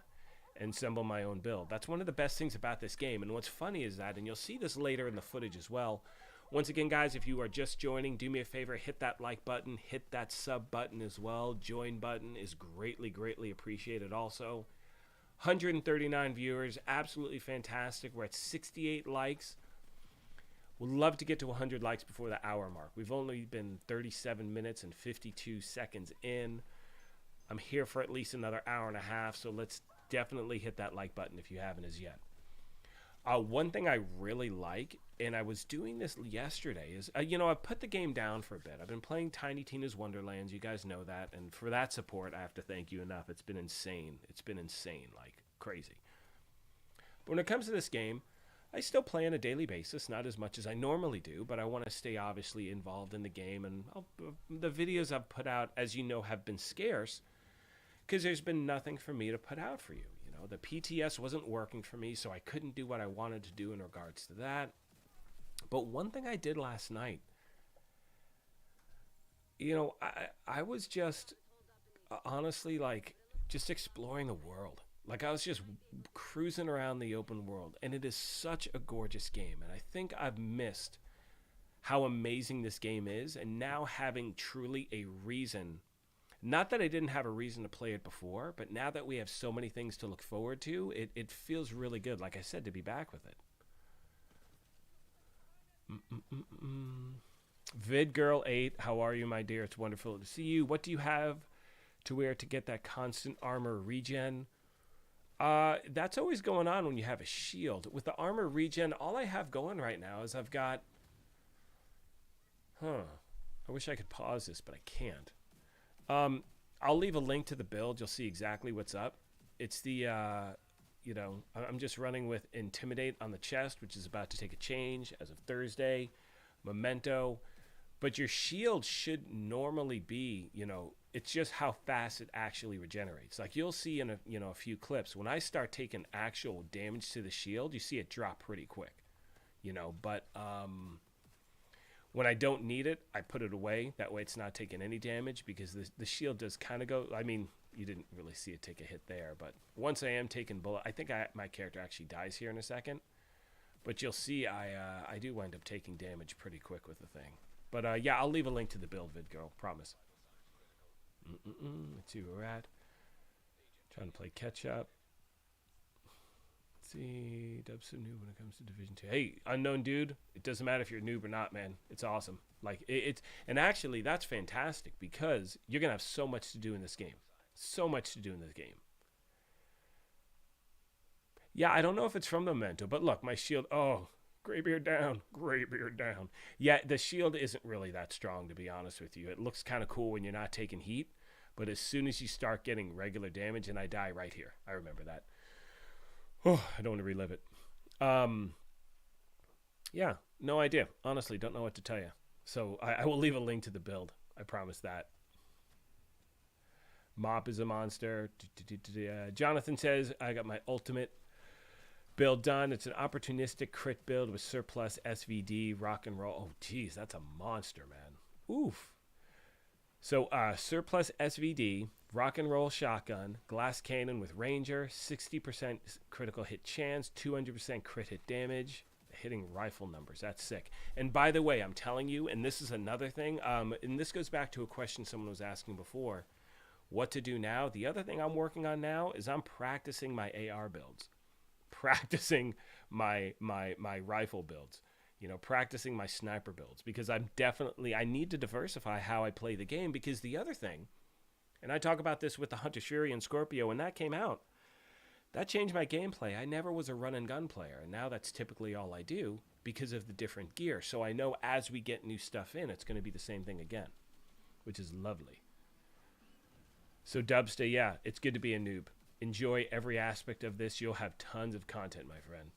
and assemble my own build. That's one of the best things about this game. And what's funny is that, and you'll see this later in the footage as well. Once again, guys, if you are just joining, do me a favor, hit that like button, hit that sub button as well. Join button is greatly, greatly appreciated also. 139 viewers, absolutely fantastic. We're at 68 likes. We'd love to get to 100 likes before the hour mark. We've only been 37 minutes and 52 seconds in. I'm here for at least another hour and a half, so let's definitely hit that like button if you haven't as yet. One thing I really like, and I was doing this yesterday, is, I put the game down for a bit. I've been playing Tiny Tina's Wonderlands. You guys know that, and for that support, I have to thank you enough. It's been insane. It's been insane, like crazy. But when it comes to this game, I still play on a daily basis, not as much as I normally do, but I want to stay obviously involved in the game. And the videos I've put out, as you know, have been scarce because there's been nothing for me to put out for you. The PTS wasn't working for me, so I couldn't do what I wanted to do in regards to that. But one thing I did last night, I was just honestly just exploring the world. Like I was just cruising around the open world, and it is such a gorgeous game. And I think I've missed how amazing this game is, and now having truly a reason, not that I didn't have a reason to play it before, but now that we have so many things to look forward to, it feels really good, like I said, to be back with it. VidGirl8, how are you, my dear? It's wonderful to see you. What do you have to wear to get that constant armor regen? That's always going on when you have a shield. With the armor regen, all I have going right now is I've got... I wish I could pause this, but I can't. I'll leave a link to the build. You'll see exactly what's up. It's the, I'm just running with Intimidate on the chest, which is about to take a change as of Thursday. Memento, But your shield should normally be, it's just how fast it actually regenerates. Like you'll see in a few clips, when I start taking actual damage to the shield, you see it drop pretty quick, but when I don't need it, I put it away. That way it's not taking any damage, because the shield does kind of go, I mean, you didn't really see it take a hit there, but once I am taking bullet, I think my character actually dies here in a second, but you'll see I do wind up taking damage pretty quick with the thing. But yeah, I'll leave a link to the build vid, girl. Promise. Let's see where we're at. Trying to play catch up. Let's see. Dub's so new when it comes to Division 2. Hey, unknown dude. It doesn't matter if you're a noob or not, man. It's awesome. Like it's and actually that's fantastic, because you're gonna have so much to do in this game. So much to do in this game. Yeah, I don't know if it's from the Memento, but look, my shield. Oh. Graybeard down, Graybeard down. Yeah, the shield isn't really that strong, to be honest with you. It looks kind of cool when you're not taking heat, but as soon as you start getting regular damage, and I die right here. I remember that. Oh, I don't want to relive it. Yeah, no idea. Honestly, don't know what to tell you. So I will leave a link to the build. I promise that. Mop is a monster. Jonathan says, I got my ultimate build done. It's an opportunistic crit build with surplus SVD, rock and roll. Oh, geez, that's a monster, man. Oof. So surplus SVD, rock and roll shotgun, glass cannon with ranger, 60% critical hit chance, 200% crit hit damage, hitting rifle numbers. That's sick. And by the way, I'm telling you, and this is another thing, and this goes back to a question someone was asking before, what to do now. The other thing I'm working on now is I'm practicing my AR builds. Practicing my rifle builds, practicing my sniper builds, because I need to diversify how I play the game. Because the other thing, and I talk about this with the Hunter Shuri and Scorpio, when that came out, that changed my gameplay. I never was a run and gun player, and now that's typically all I do because of the different gear. So I know as we get new stuff in, it's going to be the same thing again, which is lovely. So Dubstay, yeah, it's good to be a noob. Enjoy every aspect of this. You'll have tons of content, my friend.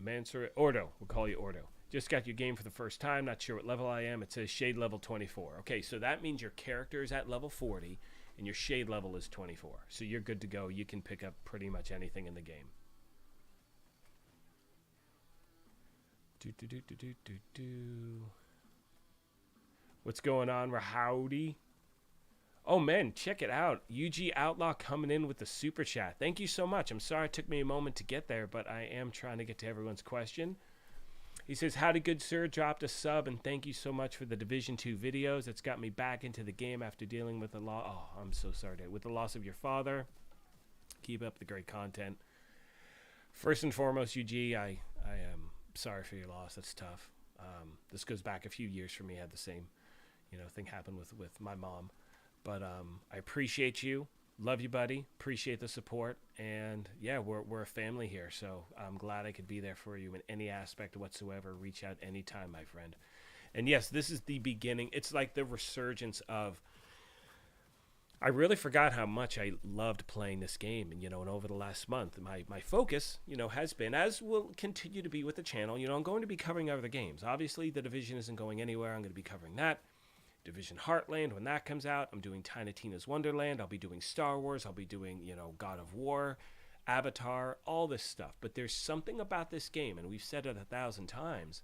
Mansur, Ordo. We'll call you Ordo. Just got your game for the first time. Not sure what level I am. It says shade level 24. Okay, so that means your character is at level 40 and your shade level is 24. So you're good to go. You can pick up pretty much anything in the game. What's going on, Rahowdy? Oh, man, check it out. UG Outlaw coming in with the super chat. Thank you so much. I'm sorry it took me a moment to get there, but I am trying to get to everyone's question. He says, howdy, good sir. Dropped a sub, and thank you so much for the Division 2 videos. It's got me back into the game after dealing with the loss. Oh, I'm so sorry. With the loss of your father. Keep up the great content. First and foremost, UG, I am sorry for your loss. That's tough. This goes back a few years for me. I had the same thing happened with my mom, but I appreciate you, love you, buddy, appreciate the support, and yeah, we're a family here, so I'm glad I could be there for you in any aspect whatsoever. Reach out anytime, my friend. And yes, this is the beginning. It's like the resurgence of, I really forgot how much I loved playing this game, and and over the last month, my focus, has been, as will continue to be with the channel, I'm going to be covering other games. Obviously, the Division isn't going anywhere. I'm going to be covering that. Division Heartland, when that comes out. I'm doing Tiny Tina's Wonderland. I'll be doing Star Wars. I'll be doing, God of War, Avatar, all this stuff. But there's something about this game, and we've said it 1,000 times.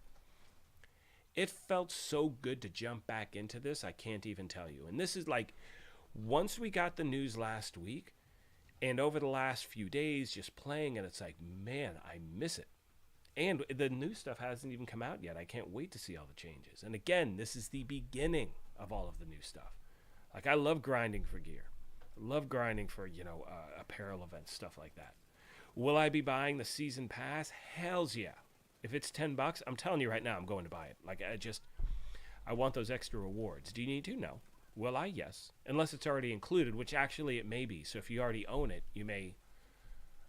It felt so good to jump back into this, I can't even tell you. And this is like, once we got the news last week, and over the last few days just playing, and it's like, man, I miss it. And the new stuff hasn't even come out yet. I can't wait to see all the changes. And again, this is the beginning of all of the new stuff. Like, I love grinding for gear. I love grinding for, apparel events, stuff like that. Will I be buying the season pass? Hells yeah. If it's $10, I'm telling you right now, I'm going to buy it. Like, I want those extra rewards. Do you need to? No. Will I? Yes. Unless it's already included, which actually it may be. So if you already own it, you may.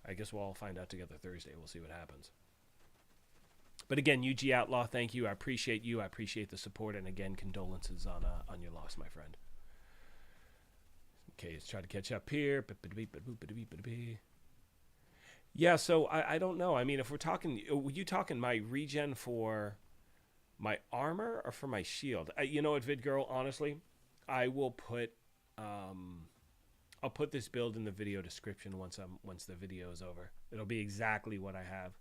I guess we'll all find out together Thursday. We'll see what happens. But again, UG Outlaw, thank you. I appreciate you. I appreciate the support. And again, condolences on your loss, my friend. Okay, let's try to catch up here. Yeah, so I don't know. I mean, if we're talking, were you talking my regen for my armor or for my shield? You know what, Vid Girl, honestly, I will put um I'll put this build in the video description once the video is over. It'll be exactly what I have.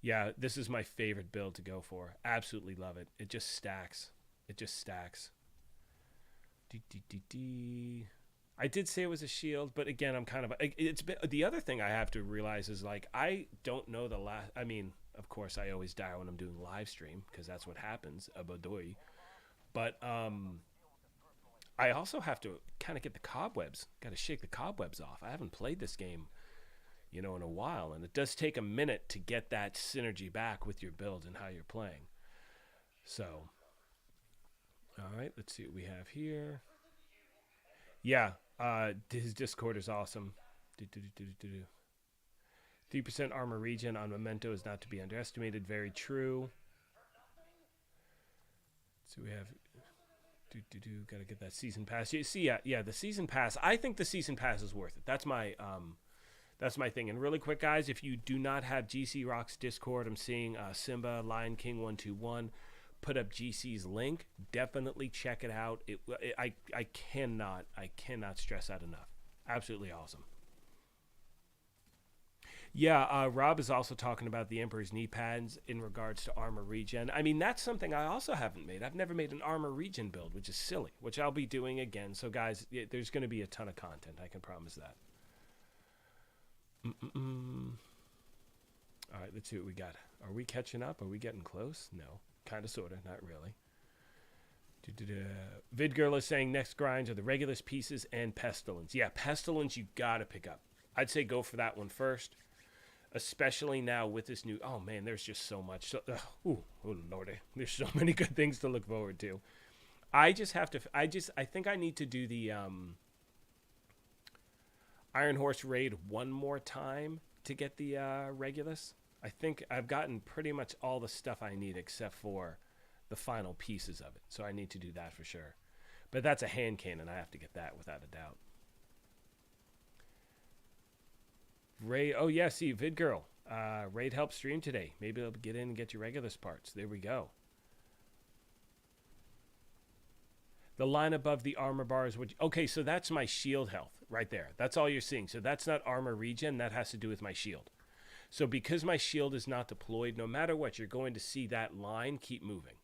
Yeah, this is my favorite build to go for. Absolutely love it. It just stacks. It just stacks. I did say it was a shield, but again, I'm kind of it's been, the other thing I have to realize is like I don't know the last. I mean, of course, I always die when I'm doing live stream because that's what happens. Abadoy. But I also have to kind of get the cobwebs. Got to shake the cobwebs off. I haven't played this game, in a while, and it does take a minute to get that synergy back with your build and how you're playing. So, all right, let's see what we have here. Yeah, his Discord is awesome. 3% armor regen on Memento is not to be underestimated. Very true. So we have gotta get that season pass. You see, yeah, the season pass. I think the season pass is worth it. That's my thing. And really quick, guys, if you do not have GC Rock's Discord, I'm seeing Simba Lion King 121 put up GC's link. Definitely check it out. I cannot stress that enough. Absolutely awesome. Yeah, Rob is also talking about the Emperor's knee pads in regards to armor regen. I mean, that's something I also haven't made. I've never made an armor regen build, which is silly, which I'll be doing again. So, guys, there's going to be a ton of content. I can promise that. All right, let's see what we got. Are we catching up? Are we getting close? No. Kind of, sort of. Not really. Vidgirl is saying next grinds are the Regulus pieces and Pestilence. Yeah, Pestilence you got to pick up. I'd say go for that one first. Especially now with this new... Oh, man, there's just so much. Oh, Lordy. There's so many good things to look forward to. I just have to... I think I need to do the Iron Horse raid one more time to get the Regulus. I think I've gotten pretty much all the stuff I need except for the final pieces of it. So I need to do that for sure. But that's a hand cannon. I have to get that without a doubt. Raid. Oh, yeah. See, VidGirl. Raid help stream today. Maybe they'll get in and get your Regulus parts. There we go. The line above the armor bar is what... Okay, so that's my shield health right there. That's all you're seeing. So that's not armor regen. That has to do with my shield. So because my shield is not deployed, no matter what, you're going to see that line keep moving.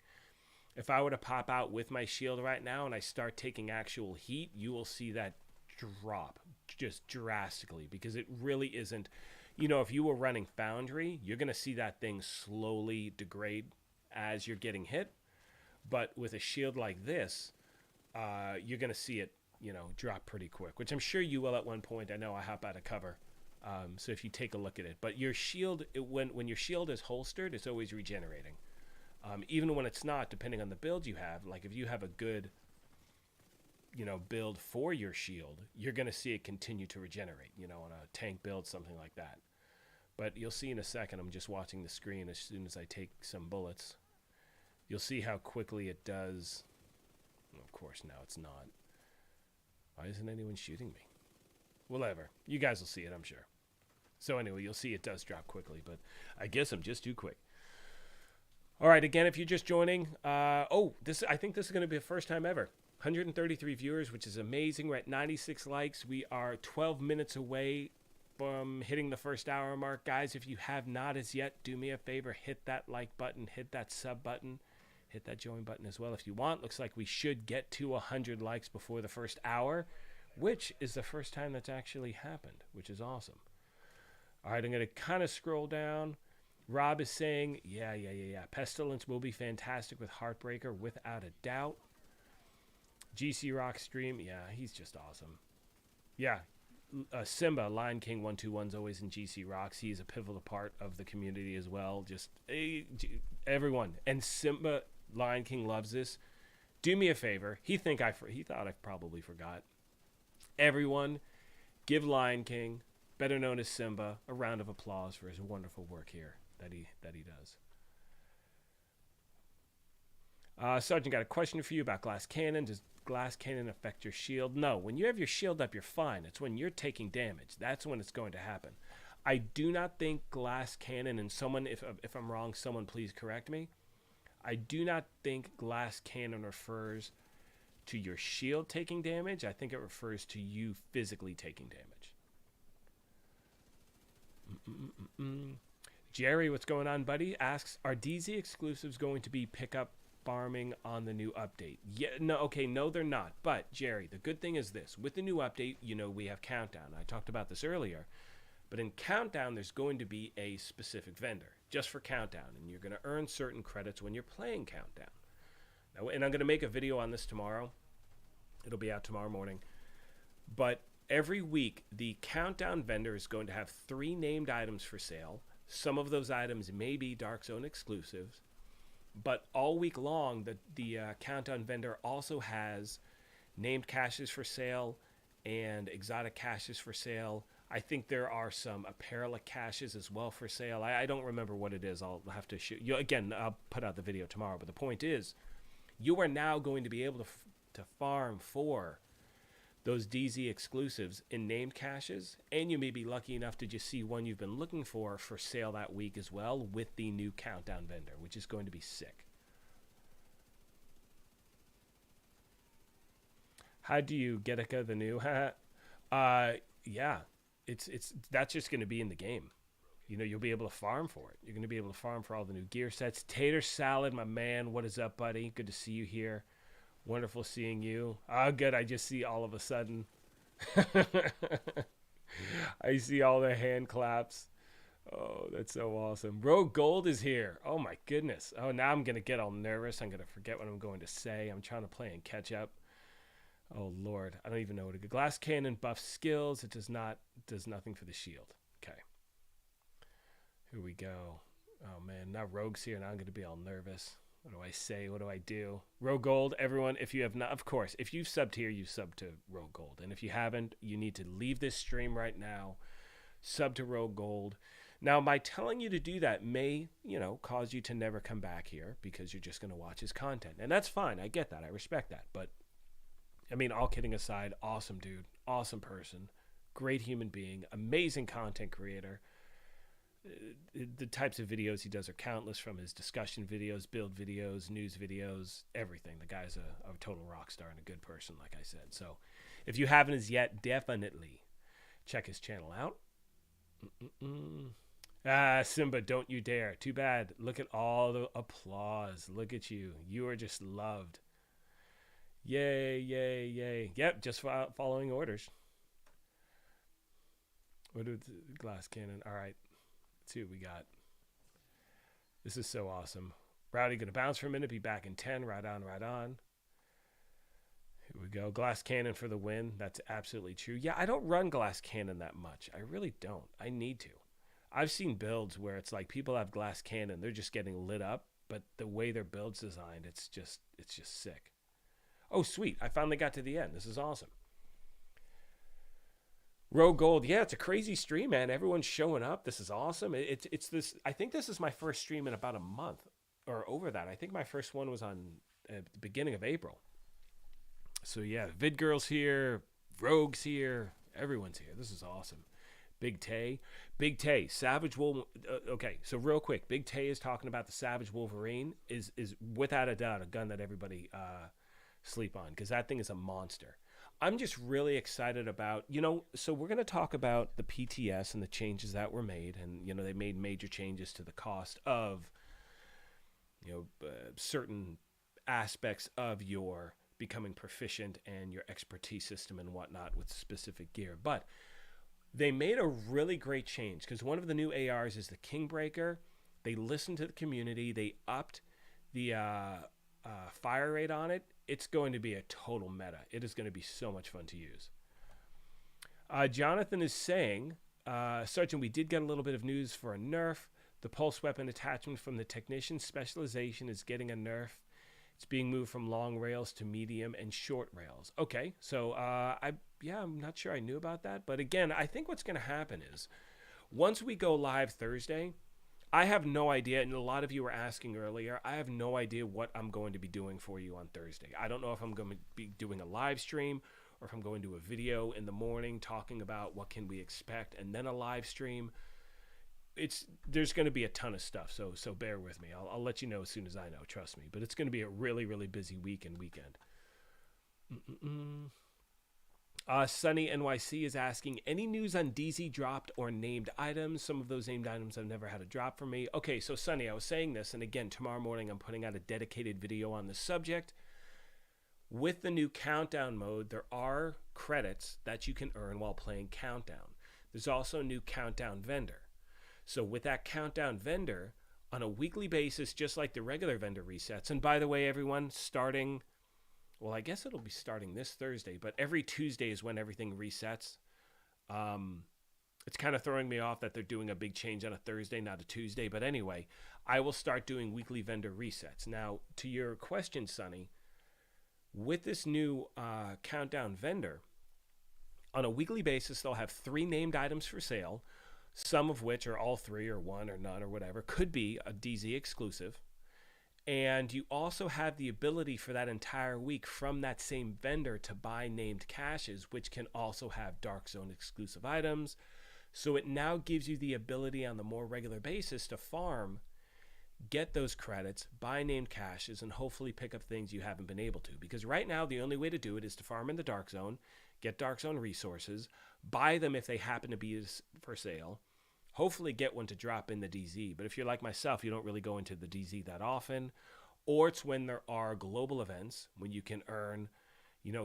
If I were to pop out with my shield right now and I start taking actual heat, you will see that drop just drastically because it really isn't... if you were running Foundry, you're going to see that thing slowly degrade as you're getting hit. But with a shield like this, you're going to see it, drop pretty quick, which I'm sure you will at one point. I know I hop out of cover. So if you take a look at it, but your shield, when your shield is holstered, it's always regenerating. Even when it's not, depending on the build you have, like if you have a good, build for your shield, you're going to see it continue to regenerate, on a tank build, something like that. But you'll see in a second, I'm just watching the screen as soon as I take some bullets. You'll see how quickly it does. Of course, now it's not. Why isn't anyone shooting me? Whatever. You guys will see it, I'm sure. So anyway, you'll see it does drop quickly, but I guess I'm just too quick. All right, again, if you're just joining, I think this is going to be the first time ever. 133 viewers, which is amazing. We're at 96 likes. We are 12 minutes away from hitting the first hour mark. Guys, if you have not as yet, do me a favor, hit that like button, hit that sub button, hit that join button as well if you want. Looks like we should get to 100 likes before the first hour, which is the first time that's actually happened, which is awesome. All right, I'm going to kind of scroll down. Rob is saying, yeah. Pestilence will be fantastic with Heartbreaker, without a doubt. GC Rock stream, yeah, he's just awesome. Yeah, Simba, Lion King 121's always in GC Rocks. He's a pivotal part of the community as well. Just everyone. And Simba, Lion King loves this. Do me a favor. He thought I probably forgot. Everyone, give Lion King, better known as Simba, a round of applause for his wonderful work here that he does. Sergeant, got a question for you about glass cannon. Does glass cannon affect your shield? No. When you have your shield up, you're fine. It's when you're taking damage. That's when it's going to happen. I do not think glass cannon, and someone, if I'm wrong, someone please correct me. I do not think glass cannon refers to your shield taking damage. I think it refers to you physically taking damage. Jerry, what's going on, buddy? Asks, are DZ exclusives going to be pickup farming on the new update? Yeah, no, okay, no, they're not. But Jerry, the good thing is this: with the new update, we have Countdown. I talked about this earlier, but in Countdown, there's going to be a specific vendor just for Countdown, and you're going to earn certain credits when you're playing Countdown. Now, and I'm going to make a video on this tomorrow. It'll be out tomorrow morning. But every week, the Countdown vendor is going to have 3 named items for sale. Some of those items may be Dark Zone exclusives. But all week long, the Countdown vendor also has named caches for sale and exotic caches for sale. I think there are some apparel caches as well for sale. I don't remember what it is. I'll have to show you. Again, I'll put out the video tomorrow. But the point is, you are now going to be able to farm for those DZ exclusives in named caches, and you may be lucky enough to just see one you've been looking for sale that week as well with the new Countdown vendor, which is going to be sick. How do you get the new? Yeah, that's just going to be in the game. You'll be able to farm for it. You're going to be able to farm for all the new gear sets. Tater Salad, my man, what is up, buddy? Good to see you here. Wonderful seeing you. Good. I just see all of a sudden. I see all the hand claps. Oh, that's so awesome. Rogue Gold is here. Oh, my goodness. Oh, now I'm going to get all nervous. I'm going to forget what I'm going to say. I'm trying to play and catch up. Oh, Lord. I don't even know what to do. Glass Cannon buffs skills. It does nothing for the shield. Okay. Here we go. Oh, man. Now Rogue's here. Now I'm going to be all nervous. What do I say? What do I do? Rogue Gold, everyone, if you have not, of course, if you've subbed here, you sub to Rogue Gold. And if you haven't, you need to leave this stream right now, sub to Rogue Gold. Now, my telling you to do that may, cause you to never come back here because you're just going to watch his content. And that's fine. I get that. I respect that. But, all kidding aside, awesome dude, awesome person, great human being, amazing content creator. The types of videos he does are countless, from his discussion videos, build videos, news videos, everything. The guy's a total rock star and a good person, like I said. So if you haven't as yet, definitely check his channel out. Simba, don't you dare. Too bad. Look at all the applause. Look at you. You are just loved. Yay, yay, yay. Yep, just following orders. What is the Glass Cannon? All right. Let's see what we got. This is so awesome. Rowdy going to bounce for a minute, be back in 10. Right on, right on. Here we go. Glass Cannon for the win. That's absolutely true. Yeah, I don't run Glass Cannon that much. I really don't. I need to. I've seen builds where it's like people have Glass Cannon. They're just getting lit up. But the way their build's designed, it's just sick. Oh, sweet. I finally got to the end. This is awesome. Rogue Gold, yeah, it's a crazy stream, man. Everyone's showing up. This is awesome. It's this. I think this is my first stream in about a month or over that. I think my first one was on the beginning of April. So yeah, VidGirl's here, Rogue's here, everyone's here. This is awesome. Big Tay, Savage Wolf. Okay, so real quick, Big Tay is talking about the Savage Wolverine. Is without a doubt a gun that everybody sleep on, because that thing is a monster. I'm just really excited about, so we're going to talk about the PTS and the changes that were made. And, they made major changes to the cost of, certain aspects of your becoming proficient and your expertise system and whatnot with specific gear. But they made a really great change, because one of the new ARs is the Kingbreaker. They listened to the community. They upped the fire rate on it. It's going to be a total meta. It is going to be so much fun to use. Jonathan is saying, Sergeant, we did get a little bit of news for a nerf. The pulse weapon attachment from the technician specialization is getting a nerf. It's being moved from long rails to medium and short rails. Okay, so I'm not sure I knew about that. But again, I think what's going to happen is once we go live Thursday, I have no idea, and a lot of you were asking earlier, I have no idea what I'm going to be doing for you on Thursday. I don't know if I'm going to be doing a live stream or if I'm going to do a video in the morning talking about what can we expect and then a live stream. there's going to be a ton of stuff, so bear with me. I'll let you know as soon as I know, trust me. But it's going to be a really, really busy week and weekend. Sunny NYC is asking, any news on DZ dropped or named items? Some of those named items have never had a drop for me. Okay, so Sunny, I was saying this, and again, tomorrow morning I'm putting out a dedicated video on the subject. With the new countdown mode, there are credits that you can earn while playing countdown. There's also a new countdown vendor. So with that countdown vendor, on a weekly basis, just like the regular vendor resets, and by the way, everyone, starting... well, I guess it'll be starting this Thursday, but every Tuesday is when everything resets. It's kind of throwing me off that they're doing a big change on a Thursday, not a Tuesday. But anyway, I will start doing weekly vendor resets. Now, to your question, Sonny, with this new countdown vendor, on a weekly basis, they'll have 3 named items for sale, some of which are all 3 or 1 or none or whatever, could be a DZ exclusive. And you also have the ability for that entire week from that same vendor to buy named caches, which can also have Dark Zone exclusive items. So it now gives you the ability on the more regular basis to farm, get those credits, buy named caches, and hopefully pick up things you haven't been able to. Because right now, the only way to do it is to farm in the Dark Zone, get Dark Zone resources, buy them if they happen to be for sale, hopefully get one to drop in the DZ. But if you're like myself, you don't really go into the DZ that often, or it's when there are global events when you can earn,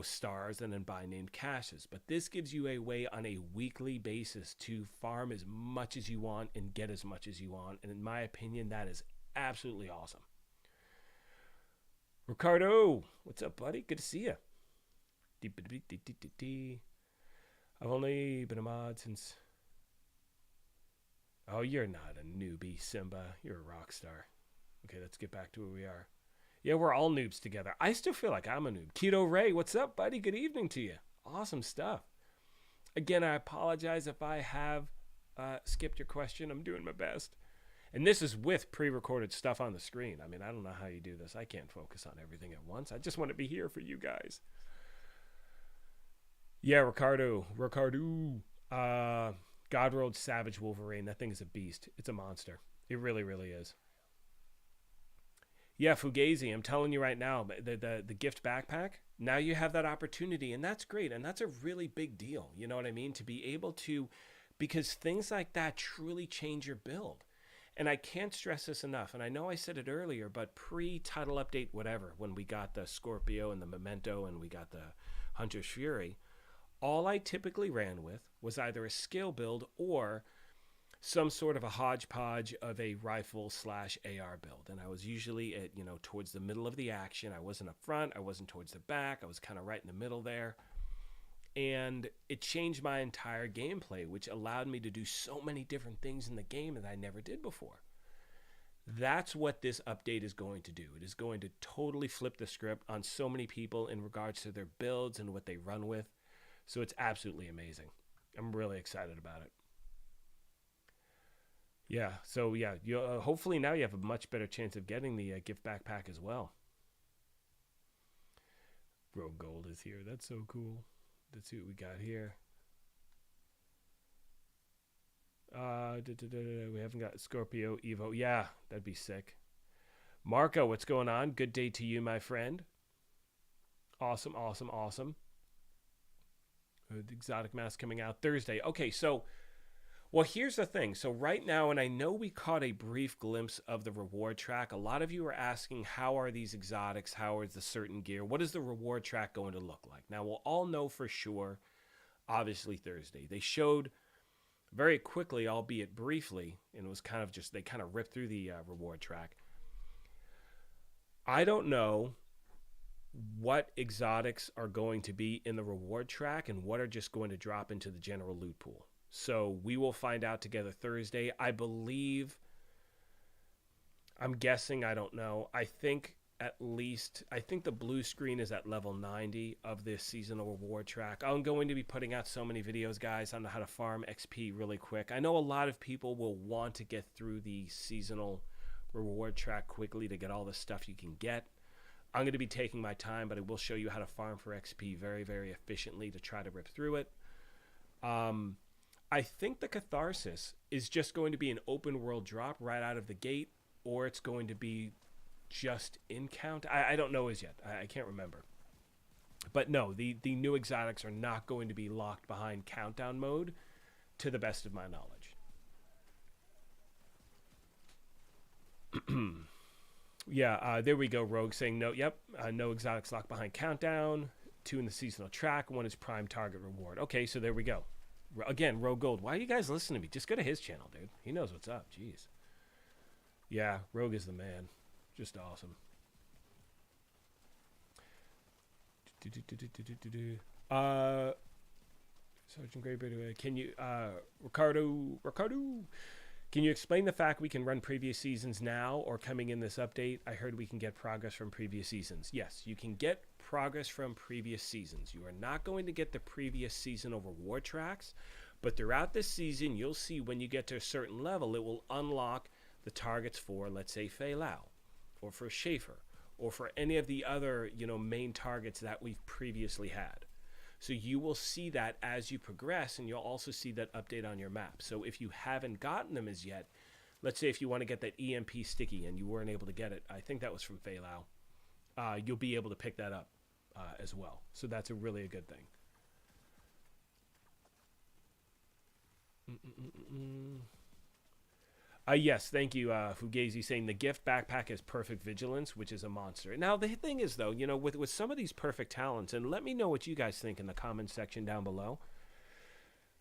stars and then buy named caches. But this gives you a way on a weekly basis to farm as much as you want and get as much as you want. And in my opinion, that is absolutely awesome. Ricardo, what's up, buddy? Good to see you. I've only been a mod since... oh, you're not a newbie, Simba. You're a rock star. Okay, let's get back to where we are. Yeah, we're all noobs together. I still feel like I'm a noob. Keto Ray, what's up, buddy? Good evening to you. Awesome stuff. Again, I apologize if I have skipped your question. I'm doing my best. And this is with pre-recorded stuff on the screen. I mean, I don't know how you do this. I can't focus on everything at once. I just want to be here for you guys. Yeah, Ricardo. Godroad Savage Wolverine. That thing is a beast. It's a monster. It really, really is. Yeah, Fugazi, I'm telling you right now, the gift backpack, now you have that opportunity, and that's great, and that's a really big deal, you know what I mean? To be able to, because things like that truly change your build. And I can't stress this enough, and I know I said it earlier, but pre-title update whatever, when we got the Scorpio and the Memento and we got the Hunter's Fury, all I typically ran with was either a scale build or some sort of a hodgepodge of a rifle/AR build. And I was usually at, towards the middle of the action. I wasn't up front. I wasn't towards the back. I was kind of right in the middle there. And it changed my entire gameplay, which allowed me to do so many different things in the game that I never did before. That's what this update is going to do. It is going to totally flip the script on so many people in regards to their builds and what they run with. So it's absolutely amazing. I'm really excited about it. Yeah, so yeah, you hopefully now you have a much better chance of getting the gift backpack as well. Rogue Gold is here. That's so cool. Let's see what we got here. We haven't got Scorpio Evo. Yeah, that'd be sick. Marco, what's going on? Good day to you, my friend. Awesome. The exotic mask coming out Thursday. Okay, so... well, here's the thing. So right now, and I know we caught a brief glimpse of the reward track. A lot of you are asking, how are these exotics? How is the certain gear? What is the reward track going to look like? Now, we'll all know for sure, obviously, Thursday. They showed very quickly, albeit briefly, and it was kind of just, they kind of ripped through the reward track. I don't know what exotics are going to be in the reward track and what are just going to drop into the general loot pool. So we will find out together Thursday. I believe, I'm guessing, I don't know. I think the blue screen is at level 90 of this seasonal reward track. I'm going to be putting out so many videos, guys, on how to farm XP really quick. I know a lot of people will want to get through the seasonal reward track quickly to get all the stuff you can get. I'm going to be taking my time, but I will show you how to farm for XP very, very efficiently to try to rip through it. I think the Catharsis is just going to be an open world drop right out of the gate, or it's going to be just in count. I don't know as yet. I can't remember. But no, the new exotics are not going to be locked behind countdown mode, to the best of my knowledge. Yeah, there we go. Rogue saying no. Yep, no exotics locked behind countdown. 2 in the seasonal track. 1 is prime target reward. Okay, so there we go. Again, Rogue Gold. Why are you guys listening to me? Just go to his channel, dude. He knows what's up. Jeez. Yeah, Rogue is the man. Just awesome. Sergeant Graybeard, can you, Ricardo, can you explain the fact we can run previous seasons now or coming in this update? I heard we can get progress from previous seasons. Yes, you can get progress from previous seasons. You are not going to get the previous season over war tracks, but throughout this season, you'll see when you get to a certain level, it will unlock the targets for, let's say, Fei Lao, or for Schaefer, or for any of the other, main targets that we've previously had. So you will see that as you progress, and you'll also see that update on your map. So if you haven't gotten them as yet, let's say if you want to get that EMP sticky and you weren't able to get it, I think that was from Fei Lao, you'll be able to pick that up as well. So that's a good thing. Yes, thank you, Fugazi, saying the gift backpack has perfect vigilance, which is a monster. Now, the thing is, though, with some of these perfect talents, and let me know what you guys think in the comments section down below.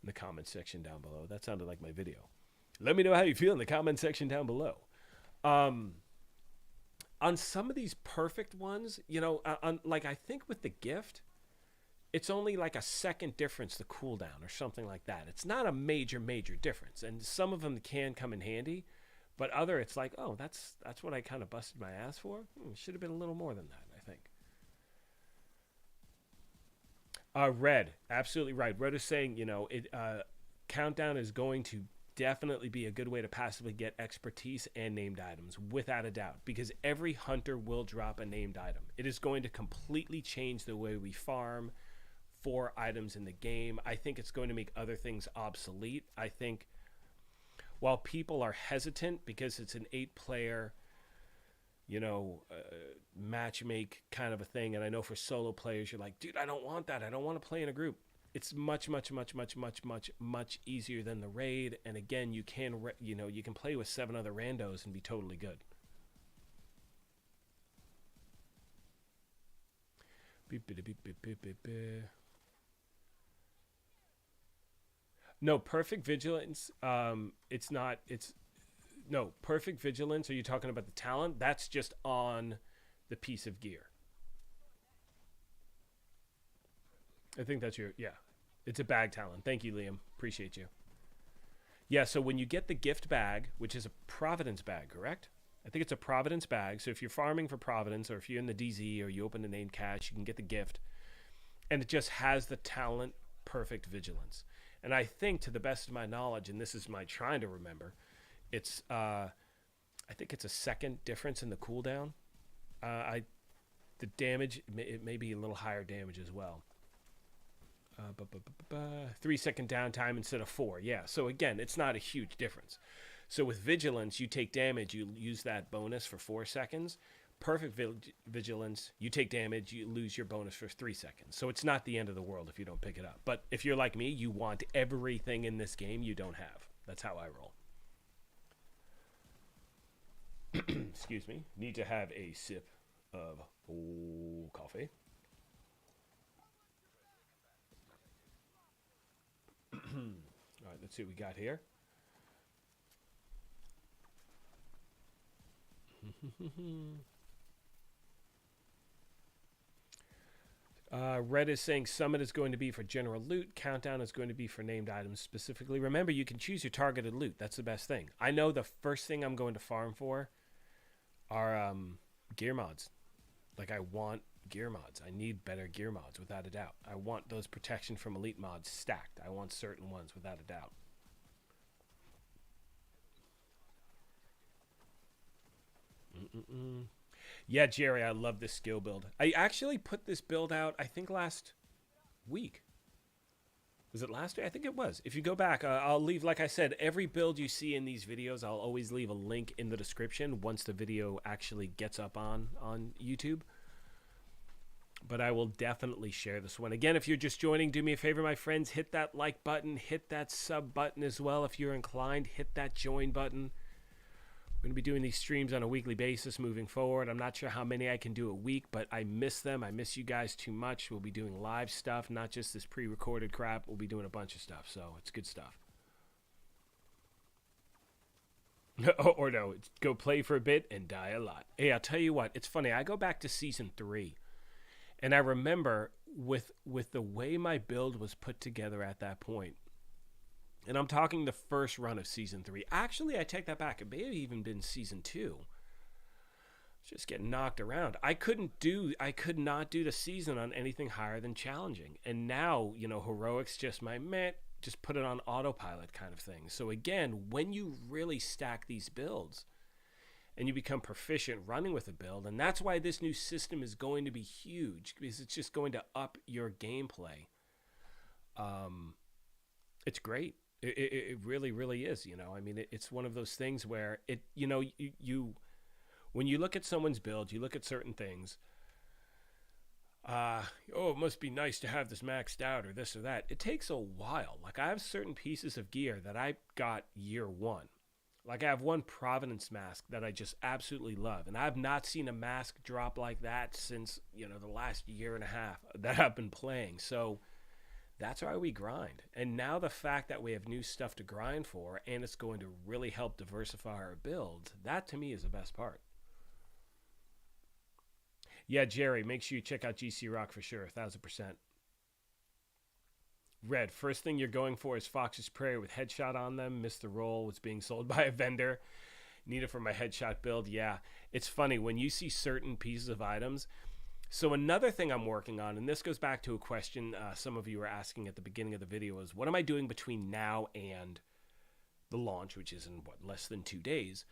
In the comments section down below. That sounded like my video. Let me know how you feel in the comment section down below. On some of these perfect ones, like I think with the gift, it's only like a second difference the cooldown or something like that. It's not a major difference, and some of them can come in handy, but other it's like, oh, that's what I kind of busted my ass for. Should have been a little more than that, I think. Red, absolutely right. Red is saying, countdown is going to definitely be a good way to passively get expertise and named items, without a doubt, because every hunter will drop a named item. It is going to completely change the way we farm for items in the game. I think it's going to make other things obsolete. I think while people are hesitant because it's an 8-player, matchmake kind of a thing, and I know for solo players, you're like, dude, I don't want that. I don't want to play in a group. It's much easier than the raid. And again, you can play with 7 other randos and be totally good. No, perfect vigilance. Perfect vigilance. Are you talking about the talent? That's just on the piece of gear. I think that's it's a bag talent. Thank you, Liam. Appreciate you. Yeah, so when you get the gift bag, which is a Providence bag, correct? I think it's a Providence bag. So if you're farming for Providence, or if you're in the DZ, or you open the named cache, you can get the gift. And it just has the talent perfect vigilance. And I think, to the best of my knowledge, and this is my trying to remember, it's I think it's a second difference in the cooldown. The damage, it may be a little higher damage as well. 3-second downtime instead of 4. Yeah, so again, it's not a huge difference. So with vigilance, you take damage, you use that bonus for 4 seconds. Perfect vigilance, you take damage, you lose your bonus for 3 seconds. So it's not the end of the world if you don't pick it up. But if you're like me, you want everything in this game you don't have. That's how I roll. Excuse me. Need to have a sip of coffee. All right, let's see what we got here. Red is saying summit is going to be for general loot. Countdown is going to be for named items specifically. Remember, you can choose your targeted loot. That's the best thing. I know the first thing I'm going to farm for are gear mods. Like, I want gear mods. I need better gear mods, without a doubt. I want those protection from elite mods stacked. I want certain ones, without a doubt. Yeah, Jerry, I love this skill build. I actually put this build out, I think, last week. Was it last week? I think it was. If you go back, I'll leave, like I said, every build you see in these videos, I'll always leave a link in the description once the video actually gets up on YouTube. But I will definitely share this one. Again, if you're just joining, do me a favor, my friends, hit that like button, hit that sub button as well. If you're inclined, hit that join button. We're going to be doing these streams on a weekly basis moving forward. I'm not sure how many I can do a week, but I miss them. I miss you guys too much. We'll be doing live stuff, not just this pre-recorded crap. We'll be doing a bunch of stuff, so it's good stuff. Or no, it's go play for a bit and die a lot. Hey, I'll tell you what, it's funny. I go back to season 3, and I remember with the way my build was put together at that point, and I'm talking the first run of season 3. Actually, I take that back. It may have even been season 2. Just getting knocked around. I could not do the season on anything higher than challenging. And now, you know, heroics just just put it on autopilot kind of thing. So again, when you really stack these builds and you become proficient running with a build, and that's why this new system is going to be huge, because it's just going to up your gameplay. It's great. It really, really is, you know. I mean, it's one of those things where you when you look at someone's build, you look at certain things. It must be nice to have this maxed out or this or that. It takes a while. Like, I have certain pieces of gear that I got year 1. Like, I have one Providence mask that I just absolutely love, and I've not seen a mask drop like that since, you know, the last year and a half that I've been playing. So that's why we grind. And now the fact that we have new stuff to grind for, and it's going to really help diversify our build, that to me is the best part. Yeah, Jerry, make sure you check out GC Rock for sure, 1000%. Red, first thing you're going for is Fox's Prey with headshot on them. Missed the roll, was being sold by a vendor. Need it for my headshot build. Yeah, it's funny when you see certain pieces of items. So another thing I'm working on, and this goes back to a question some of you were asking at the beginning of the video, is what am I doing between now and the launch, which is in, less than 2 days?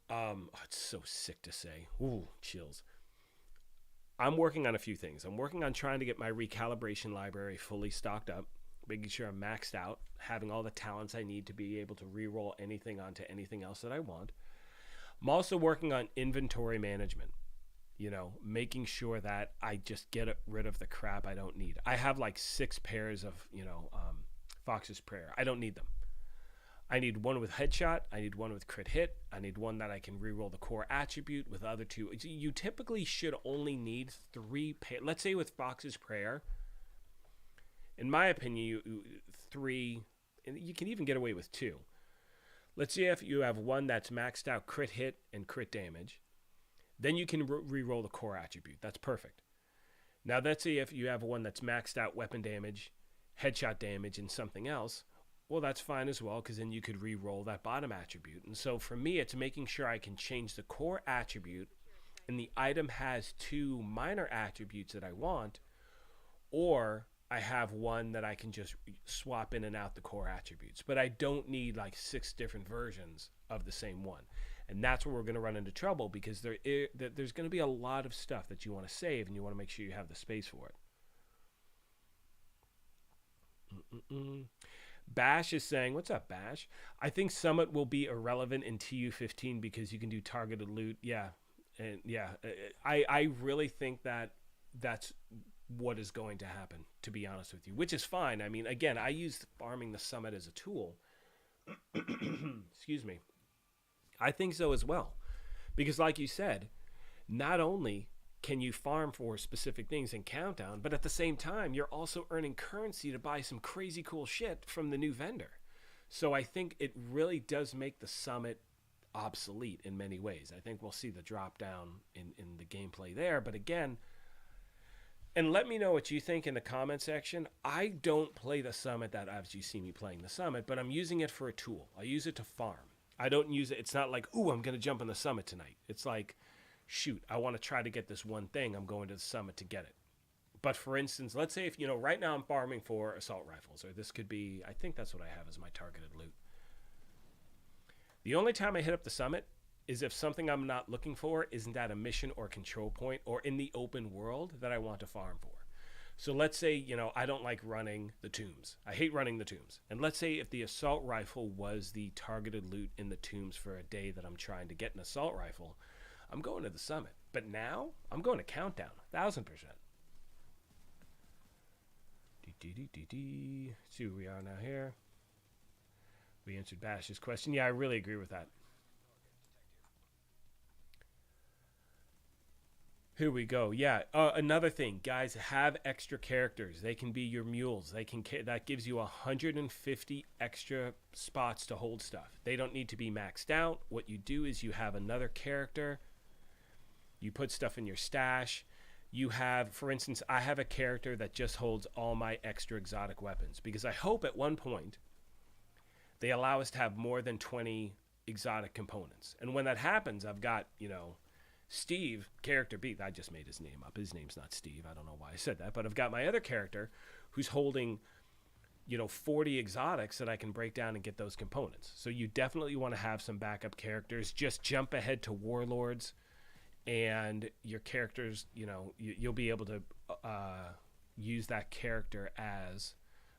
It's so sick to say. Ooh, chills. I'm working on a few things. I'm working on trying to get my recalibration library fully stocked up, making sure I'm maxed out, having all the talents I need to be able to reroll anything onto anything else that I want. I'm also working on inventory management. You know, making sure that I just get rid of the crap I don't need. I have like 6 pairs of, Fox's Prayer. I don't need them. I need one with headshot. I need one with crit hit. I need one that I can reroll the core attribute with other 2. You typically should only need 3 let's say with Fox's Prayer. In my opinion, 3, and you can even get away with 2. Let's say if you have one that's maxed out crit hit and crit damage, then you can re-roll the core attribute. That's perfect. Now, let's say if you have one that's maxed out weapon damage, headshot damage, and something else, well, that's fine as well, because then you could re-roll that bottom attribute. And so for me, it's making sure I can change the core attribute, and the item has 2 minor attributes that I want, or I have one that I can just swap in and out the core attributes. But I don't need like 6 different versions of the same one. And that's where we're going to run into trouble, because there's going to be a lot of stuff that you want to save, and you want to make sure you have the space for it. Bash is saying, what's up, Bash? I think Summit will be irrelevant in TU15 because you can do targeted loot. Yeah. And yeah, I really think that that's what is going to happen, to be honest with you, which is fine. I mean, again, I use farming the Summit as a tool. Excuse me. I think so as well, because like you said, not only can you farm for specific things in Countdown, but at the same time, you're also earning currency to buy some crazy cool shit from the new vendor. So I think it really does make the Summit obsolete in many ways. I think we'll see the drop down in the gameplay there. But again, and let me know what you think in the comment section. I don't play the Summit that as you see me playing the Summit, but I'm using it for a tool. I use it to farm. I don't use it. It's not like, ooh, I'm going to jump on the Summit tonight. It's like, shoot, I want to try to get this one thing. I'm going to the Summit to get it. But for instance, let's say if, right now I'm farming for assault rifles, or this could be, I think that's what I have as my targeted loot. The only time I hit up the Summit is if something I'm not looking for isn't at a mission or control point or in the open world that I want to farm for. So let's say, you know, I don't like running the tombs. I hate running the tombs. And let's say if the assault rifle was the targeted loot in the tombs for a day that I'm trying to get an assault rifle, I'm going to the summit. But now I'm going to countdown, 1,000%. Let's see where we are now here. We answered Bash's question. Yeah, I really agree with that. Here we go. Yeah. Another thing, guys, have extra characters. They can be your mules. That gives you 150 extra spots to hold stuff. They don't need to be maxed out. What you do is you have another character. You put stuff in your stash. You have, for instance, I have a character that just holds all my extra exotic weapons because I hope at one point they allow us to have more than 20 exotic components. And when that happens, I've got, you know, Steve, character B, I just made his name up. His name's not Steve. I don't know why I said that. But I've got my other character who's holding, you know, 40 exotics that I can break down and get those components. So you definitely want to have some backup characters. Just jump ahead to Warlords and your characters, you know, you'll be able to use that character as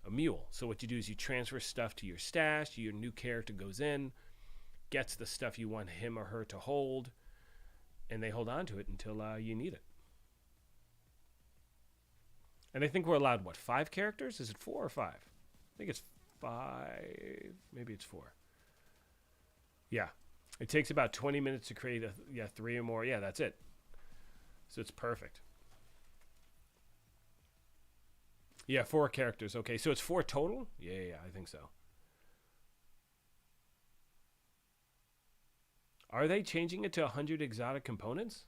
a mule. So what you do is you transfer stuff to your stash. Your new character goes in, gets the stuff you want him or her to hold, and they hold on to it until you need it. And I think we're allowed, what, 5 characters? Is it 4 or 5? I think it's 5. Maybe it's 4. Yeah. It takes about 20 minutes to create 3 or more. Yeah, that's it. So it's perfect. Yeah, 4 characters. Okay, so it's 4 total? Yeah, I think so. Are they changing it to 100 exotic components?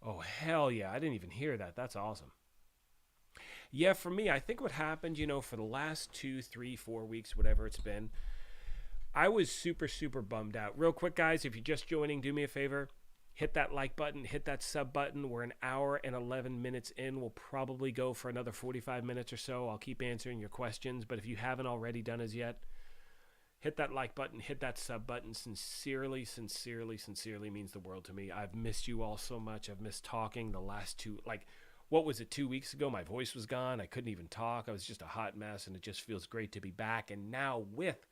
Oh, hell yeah. I didn't even hear that. That's awesome. Yeah, for me, I think what happened, you know, for the last 2, 3, 4 weeks, whatever it's been, I was super, super bummed out. Real quick, guys, if you're just joining, do me a favor. Hit that like button. Hit that sub button. We're an hour and 11 minutes in. We'll probably go for another 45 minutes or so. I'll keep answering your questions. But if you haven't already done as yet, hit that like button, hit that sub button. Sincerely, sincerely, sincerely means the world to me. I've missed you all so much. I've missed talking the last 2, like, what was it, 2 weeks ago? My voice was gone. I couldn't even talk. I was just a hot mess, and it just feels great to be back. And now with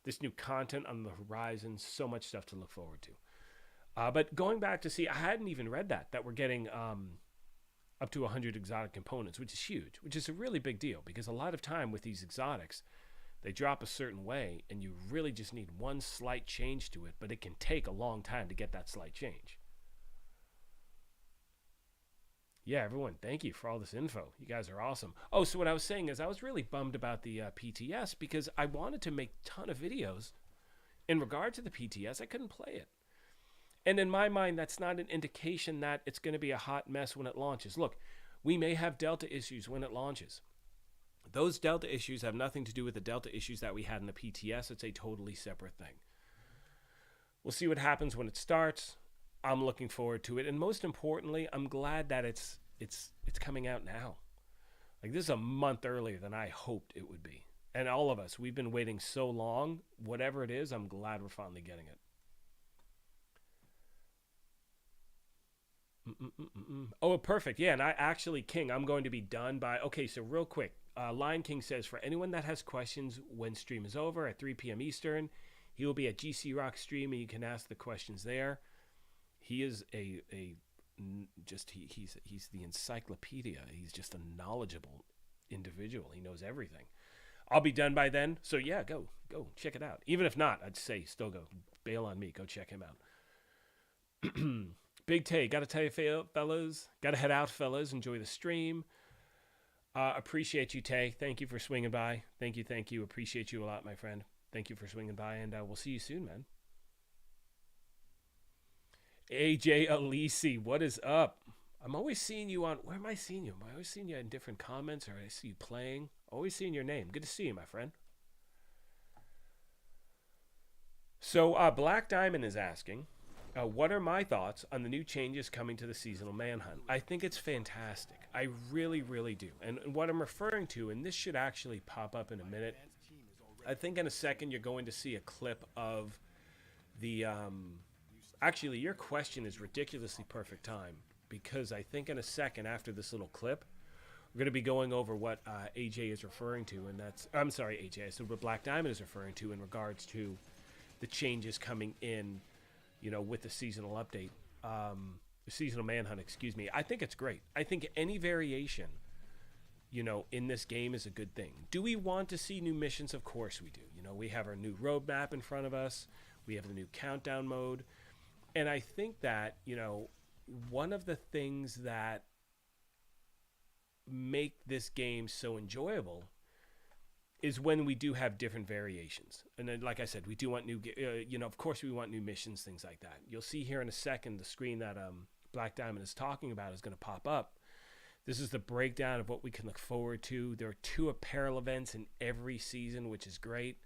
this new content on the horizon, so much stuff to look forward to. But going back to see, I hadn't even read that we're getting up to 100 exotic components, which is huge, which is a really big deal because a lot of time with these exotics, they drop a certain way and you really just need one slight change to it, but it can take a long time to get that slight change. Yeah, everyone, thank you for all this info. You guys are awesome. Oh, so what I was saying is I was really bummed about the PTS because I wanted to make a ton of videos in regard to the PTS. I couldn't play it. And in my mind, that's not an indication that it's going to be a hot mess when it launches. Look, we may have Delta issues when it launches. Those Delta issues have nothing to do with the Delta issues that we had in the PTS. It's a totally separate thing. We'll see what happens when it starts. I'm looking forward to it. And most importantly, I'm glad that it's coming out now. Like, this is a month earlier than I hoped it would be. And all of us, we've been waiting so long. Whatever it is, I'm glad we're finally getting it. Oh, perfect. Yeah, and I actually, King, I'm going to be done by... Okay, so real quick. Lion King says, for anyone that has questions when stream is over at 3 p.m. Eastern, he will be at GC Rock stream, and you can ask the questions there. He is he's the encyclopedia. He's just a knowledgeable individual. He knows everything. I'll be done by then. So yeah, go check it out. Even if not, I'd say still go. Bail on me. Go check him out. Big Tay, got to tell you, fellas. Got to head out, fellas. Enjoy the stream. Appreciate you, Tay. Thank you for swinging by. Thank you. Appreciate you a lot, my friend. Thank you for swinging by, and we'll see you soon, man. AJ Alisi, what is up? I'm always seeing you on... Where am I seeing you? Am I always seeing you in different comments, or I see you playing? Always seeing your name. Good to see you, my friend. So, Black Diamond is asking... what are my thoughts on the new changes coming to the seasonal manhunt? I think it's fantastic. I really, really do. And what I'm referring to, and this should actually pop up in a minute, I think in a second you're going to see a clip of the... Actually, your question is ridiculously perfect time. because I think in a second after this little clip, we're going to be going over what AJ is referring to, and that's, I'm sorry, AJ, so what Black Diamond is referring to in regards to the changes coming in, you know, with the seasonal update, the seasonal manhunt, excuse me. I think it's great. I think any variation, you know, in this game is a good thing. Do we want to see new missions? Of course we do. You know, we have our new roadmap in front of us. We have the new countdown mode. And I think that, you know, one of the things that make this game so enjoyable is when we do have different variations. And then, like I said, we do want new, you know, of course we want new missions, things like that. You'll see here in a second, the screen that Black Diamond is talking about is going to pop up. This is the breakdown of what we can look forward to. There are 2 apparel events in every season, which is great.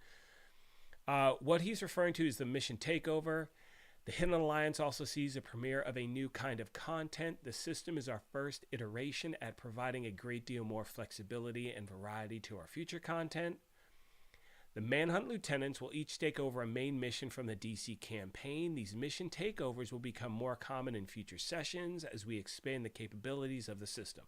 What he's referring to is the mission takeover. The Hidden Alliance also sees a premiere of a new kind of content. The system is our first iteration at providing a great deal more flexibility and variety to our future content. The Manhunt Lieutenants will each take over a main mission from the DC campaign. These mission takeovers will become more common in future sessions as we expand the capabilities of the system.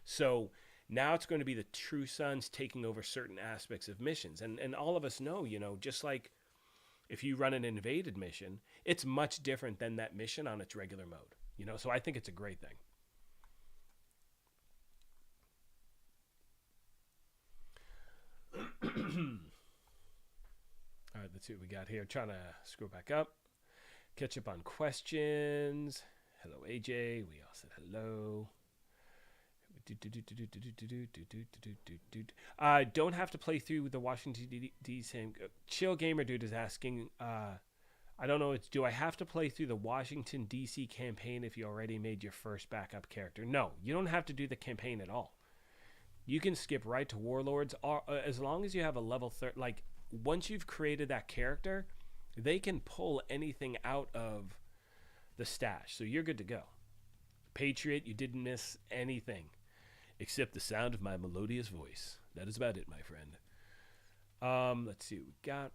So now it's going to be the True Sons taking over certain aspects of missions. And all of us know, you know, just like if you run an invaded mission, it's much different than that mission on its regular mode. You know, so I think it's a great thing. All right, let's see what we got here. Trying to scroll back up. Catch up on questions. Hello, AJ. We all said hello. Don't have to play through the Washington D.C. Chill Gamer Dude is asking, I don't know, do I have to play through the Washington D.C. campaign if you already made your first backup character? No, you don't have to do the campaign at all. You can skip right to Warlords, as long as you have a level 30. Like, once you've created that character, they can pull anything out of the stash, so you're good to go. Patriot, you didn't miss anything except the sound of my melodious voice. That is about it, my friend. Let's see what we got.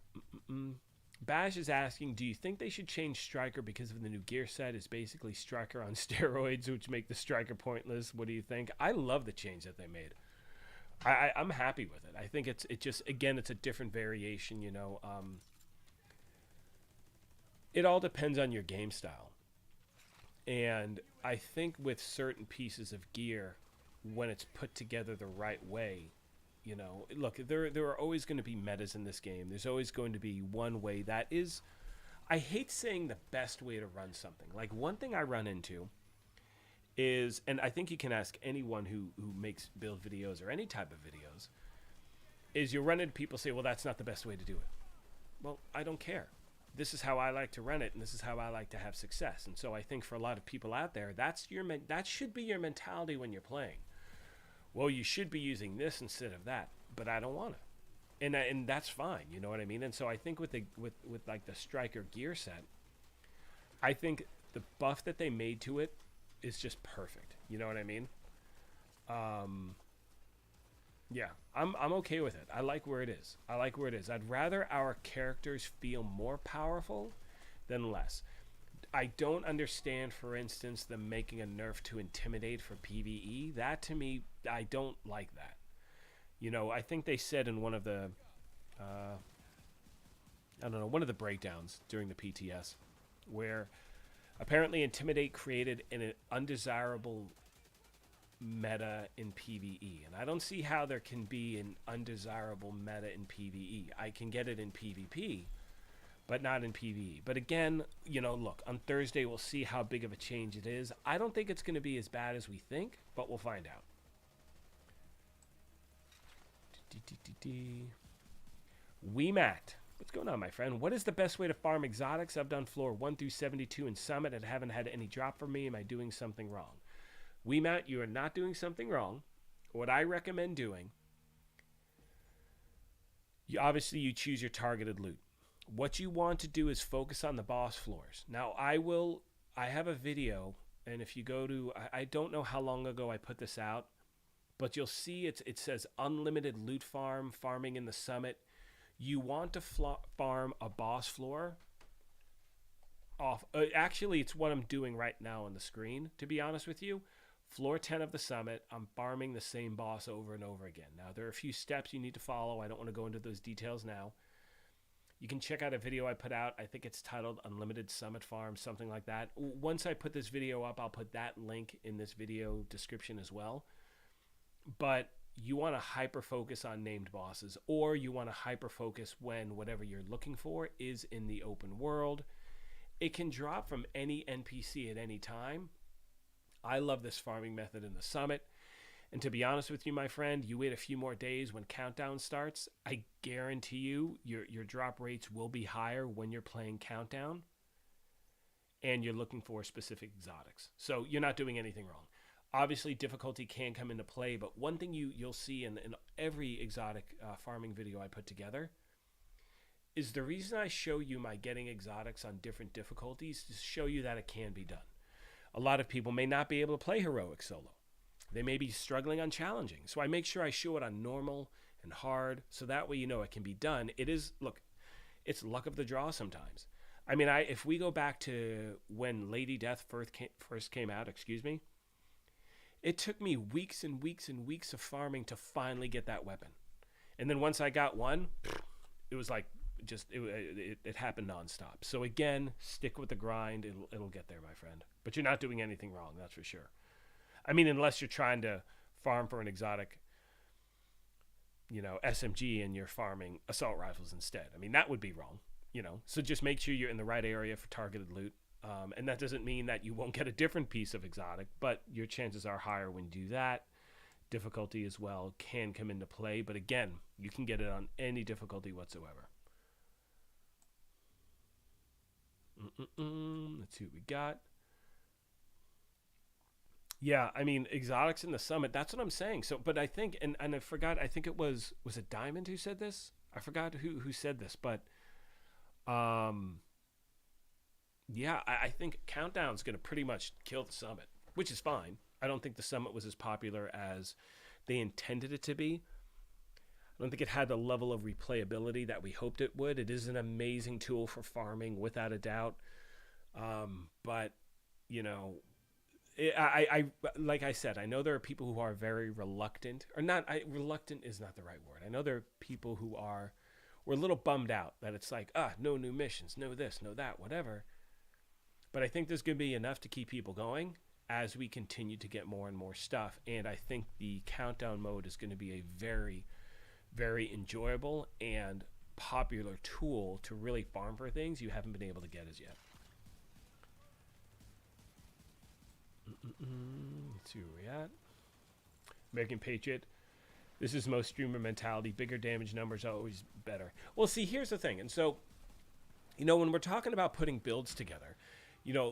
Bash is asking, do you think they should change Striker because of the new gear set? Is basically Striker on steroids, which make the Striker pointless. What do you think? I love the change that they made. I'm happy with it. I think it just, again, it's a different variation, you know. It all depends on your game style. And I think with certain pieces of gear, when it's put together the right way, you know, look, there are always going to be metas in this game. There's always going to be one way that is, I hate saying the best way to run something. Like, one thing I run into is, and I think you can ask anyone who makes build videos or any type of videos, is you'll run into people say, well, that's not the best way to do it. Well, I don't care. This is how I like to run it, and this is how I like to have success. And so I think for a lot of people out there, that should be your mentality when you're playing. Well, you should be using this instead of that, but I don't want to, and that's fine. You know what I mean? And so I think with like the Striker gear set, I think the buff that they made to it is just perfect. You know what I mean? Yeah, I'm okay with it. I like where it is. I'd rather our characters feel more powerful than less. I don't understand, for instance, them making a nerf to Intimidate for PvE. That, to me, I don't like that. You know, I think they said in one of the, I don't know, one of the breakdowns during the PTS, where apparently Intimidate created an undesirable meta in PvE. And I don't see how there can be an undesirable meta in PvE. I can get it in PvP, but not in PvE. But again, you know, look, on Thursday we'll see how big of a change it is. I don't think it's going to be as bad as we think, but we'll find out. Matt, what's going on, my friend? What is the best way to farm exotics? I've done floor 1 through 72 in Summit and haven't had any drop for me. Am I doing something wrong? Matt, you are not doing something wrong. What I recommend doing, obviously you choose your targeted loot. What you want to do is focus on the boss floors. Now, I have a video, and if you go to, I don't know how long ago I put this out, but you'll see it says unlimited loot farming in the Summit. You want to farm a boss floor off. Actually, it's what I'm doing right now on the screen, to be honest with you. Floor 10 of the summit, I'm farming the same boss over and over again. Now, there are a few steps you need to follow. I don't want to go into those details now. You can check out a video I put out. I think it's titled Unlimited Summit Farm, something like that. Once I put this video up, I'll put that link in this video description as well. But you want to hyper focus on named bosses, or you want to hyper focus when whatever you're looking for is in the open world. It can drop from any NPC at any time. I love this farming method in the summit. And to be honest with you, my friend, you wait a few more days when countdown starts. I guarantee you your drop rates will be higher when you're playing countdown and you're looking for specific exotics. So you're not doing anything wrong. Obviously, difficulty can come into play, but one thing you'll see in every exotic farming video I put together is the reason I show you my getting exotics on different difficulties is to show you that it can be done. A lot of people may not be able to play heroic solo. They may be struggling on challenging. So I make sure I show it on normal and hard, so that way you know it can be done. It is, look, it's luck of the draw sometimes. I mean, if we go back to when Lady Death first came out, it took me weeks and weeks and weeks of farming to finally get that weapon. And then once I got one, it was like, it happened nonstop. So again, stick with the grind. It'll get there, my friend. But you're not doing anything wrong, that's for sure. I mean, unless you're trying to farm for an exotic, SMG and you're farming assault rifles instead. I mean, that would be wrong, So just make sure you're in the right area for targeted loot. And that doesn't mean that you won't get a different piece of exotic, but your chances are higher when you do that. Difficulty as well can come into play. But again, you can get it on any difficulty whatsoever. Let's see what we got. Yeah, I mean, exotics in the summit, that's what I'm saying. So, but I think, and I forgot, I think it was it Diamond who said this? I forgot who said this, but yeah, I think Countdown's going to pretty much kill the summit, which is fine. I don't think the summit was as popular as they intended it to be. I don't think it had the level of replayability that we hoped it would. It is an amazing tool for farming, without a doubt. But, I like I said, I know there are people who are very reluctant, or not. Reluctant is not the right word. I know there are people who were a little bummed out that it's like, no new missions, no this, no that, whatever. But I think there's going to be enough to keep people going as we continue to get more and more stuff. And I think the countdown mode is going to be a very, very enjoyable and popular tool to really farm for things you haven't been able to get as yet. Let's see where we're at. American Patriot. This is most streamer mentality. Bigger damage numbers are always better. Well, see, here's the thing. And so, when we're talking about putting builds together,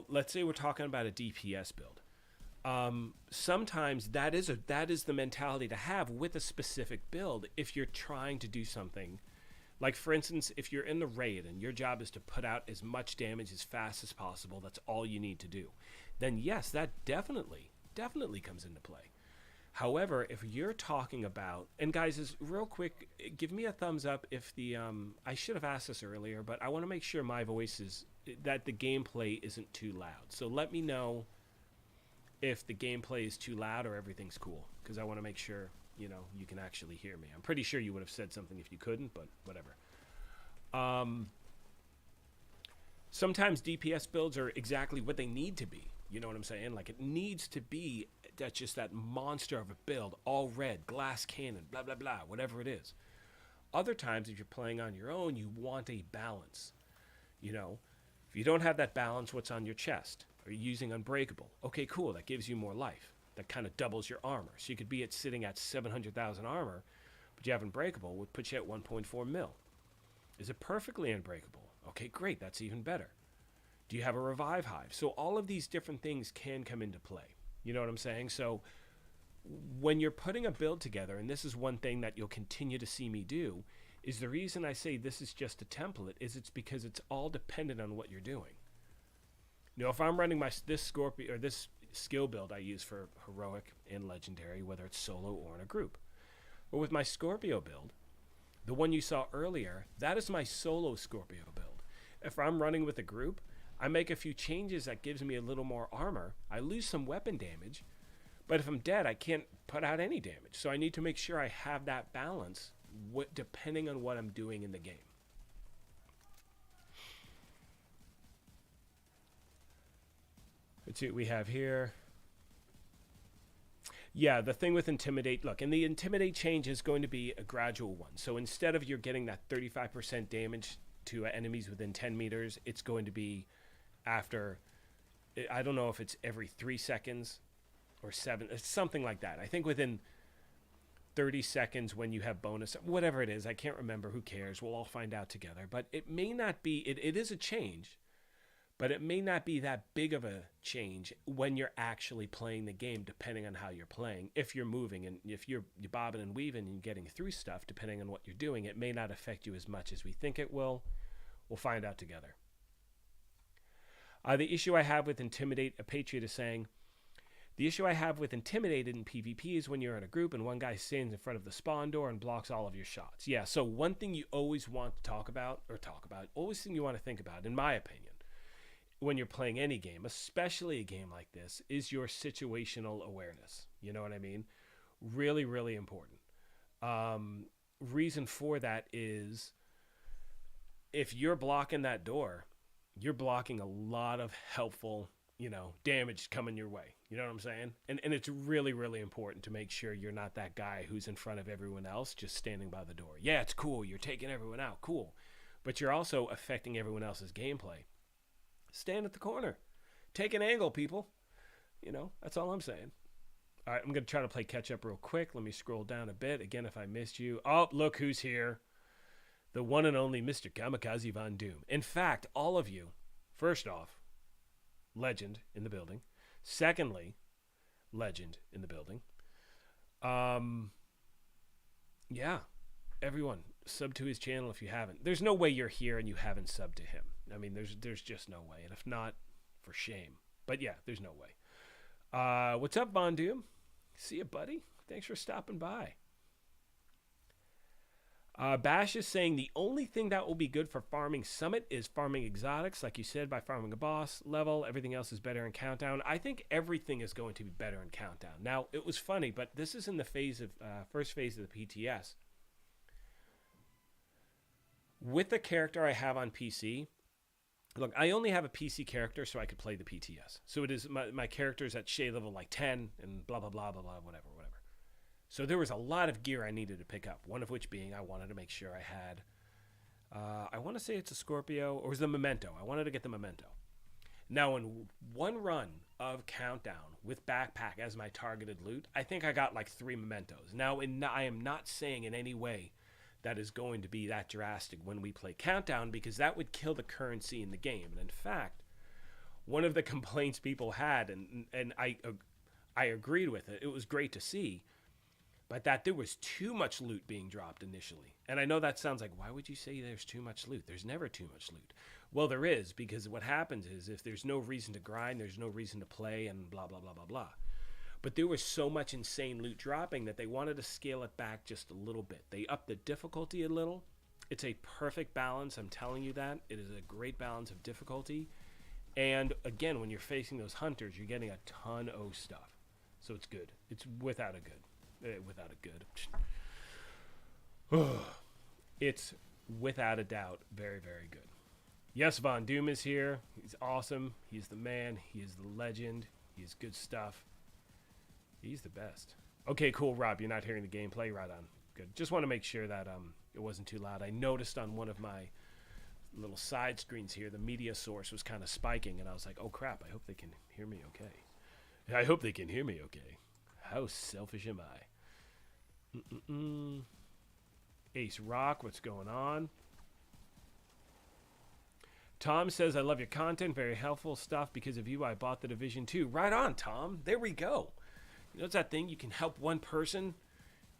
let's say we're talking about a DPS build. Sometimes that is the mentality to have with a specific build if you're trying to do something. Like, for instance, if you're in the raid and your job is to put out as much damage as fast as possible, that's all you need to do, then yes, that definitely comes into play. However, if you're talking about, and guys, is real quick, give me a thumbs up if I should have asked this earlier, but I want to make sure my voice is, that the gameplay isn't too loud. So let me know if the gameplay is too loud or everything's cool, because I want to make sure, you can actually hear me. I'm pretty sure you would have said something if you couldn't, but whatever. Sometimes DPS builds are exactly what they need to be. You know what I'm saying? Like, it needs to be that monster of a build, all red, glass cannon, blah, blah, blah, whatever it is. Other times, if you're playing on your own, you want a balance. If you don't have that balance, what's on your chest? Are you using Unbreakable? Okay, cool, that gives you more life. That kind of doubles your armor. So you could be sitting at 700,000 armor, but you have Unbreakable, would put you at 1.4 mil. Is it perfectly unbreakable? Okay, great, that's even better. Do you have a Revive Hive? So all of these different things can come into play. You know what I'm saying? So when you're putting a build together, and this is one thing that you'll continue to see me do, is the reason I say this is just a template is it's because it's all dependent on what you're doing. If I'm running this Scorpio or this skill build I use for heroic and legendary, whether it's solo or in a group, or with my Scorpio build, the one you saw earlier, that is my solo Scorpio build. If I'm running with a group, I make a few changes that gives me a little more armor. I lose some weapon damage, but if I'm dead, I can't put out any damage. So I need to make sure I have that balance depending on what I'm doing in the game. Let's see what we have here. Yeah, the thing with Intimidate, look, and the Intimidate change is going to be a gradual one. So instead of you're getting that 35% damage to enemies within 10 meters, it's going to be after, I don't know if it's every 3 seconds or 7, it's something like that. I think within 30 seconds when you have bonus, whatever it is, I can't remember, who cares, we'll all find out together. But it may not be, it is a change, but it may not be that big of a change when you're actually playing the game, depending on how you're playing. If you're moving and if you're bobbing and weaving and getting through stuff, depending on what you're doing, it may not affect you as much as we think it will. We'll find out together. The issue I have with Intimidate, a Patriot is saying, the issue I have with Intimidate in PvP is when you're in a group and one guy stands in front of the spawn door and blocks all of your shots. Yeah, so one thing you always want to talk about, always thing you want to think about, in my opinion, when you're playing any game, especially a game like this, is your situational awareness. You know what I mean? Really, really important. Reason for that is if you're blocking that door, you're blocking a lot of helpful, damage coming your way. You know what I'm saying? And it's really, really important to make sure you're not that guy who's in front of everyone else just standing by the door. Yeah, it's cool. You're taking everyone out. Cool. But you're also affecting everyone else's gameplay. Stand at the corner. Take an angle, people. That's all I'm saying. All right, I'm going to try to play catch up real quick. Let me scroll down a bit. Again, if I missed you. Oh, look who's here. The one and only Mr. Kamikaze Von Doom. In fact, all of you, first off, legend in the building. Secondly, legend in the building. Yeah, everyone, sub to his channel if you haven't. There's no way you're here and you haven't subbed to him. I mean, there's just no way. And if not, for shame. But yeah, there's no way. What's up, Von Doom? See you, buddy. Thanks for stopping by. Bash is saying the only thing that will be good for farming Summit is farming exotics, like you said, by farming a boss level. Everything else is better in Countdown. I think everything is going to be better in Countdown. Now, it was funny, but this is in the first phase of the PTS. With the character I have on PC, look, I only have a PC character so I could play the PTS. So it is my character's at shade level like 10 and blah, blah, blah, blah, blah, whatever. So there was a lot of gear I needed to pick up, one of which being I wanted to make sure I had, I want to say it's a Scorpio, or it was the Memento. I wanted to get the Memento. Now, in one run of Countdown with Backpack as my targeted loot, I think I got like 3 Mementos. Now, I am not saying in any way that is going to be that drastic when we play Countdown, because that would kill the currency in the game. And in fact, one of the complaints people had, and I agreed with it, it was great to see, but that there was too much loot being dropped initially. And I know that sounds like, why would you say there's too much loot? There's never too much loot. Well, there is, because what happens is if there's no reason to grind, there's no reason to play, and blah, blah, blah, blah, blah. But there was so much insane loot dropping that they wanted to scale it back just a little bit. They upped the difficulty a little. It's a perfect balance, I'm telling you that. It is a great balance of difficulty. And again, when you're facing those hunters, you're getting a ton of stuff. So it's good. It's without a good. It's without a doubt very, very good. Yes, Von Doom is here. He's awesome. He's the man. He is the legend. He is good stuff. He's the best. Okay, cool, Rob. You're not hearing the gameplay? Right on. Good. Just want to make sure that it wasn't too loud. I noticed on one of my little side screens here, the media source was kind of spiking, and I was like, oh, crap. I hope they can hear me okay. I hope they can hear me okay. How selfish am I? Ace Rock, what's going on? Tom says, I love your content. Very helpful stuff. Because of you, I bought the Division 2. Right on, Tom. There we go. You know, it's that thing. You can help one person.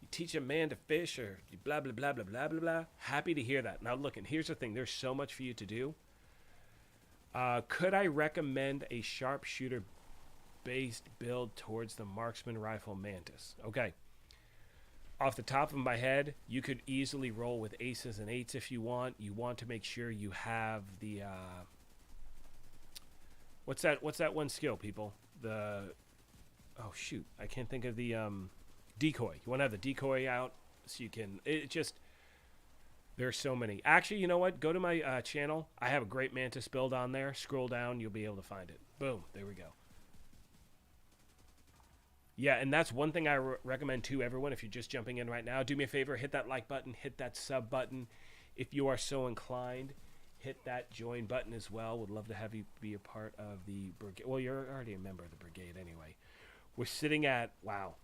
You teach a man to fish or blah, blah, blah, blah, blah, blah, blah. Happy to hear that. Now, look, and here's the thing. There's so much for you to do. Could I recommend a sharpshooter-based build towards the marksman rifle Mantis? Okay. Off the top of my head, you could easily roll with aces and eights if you want. You want to make sure you have the What's that one skill, people? The oh shoot, I can't think of the decoy. You want to have the decoy out so you can. It just there's so many. Actually, you know what? Go to my channel. I have a great mantis build on there. Scroll down, you'll be able to find it. Boom, there we go. Yeah, and that's one thing I recommend to everyone. If you're just jumping in right now, do me a favor, hit that like button, hit that sub button. If you are so inclined, hit that join button as well. Would love to have you be a part of the brigade. Well, you're already a member of the brigade anyway. We're sitting at, wow,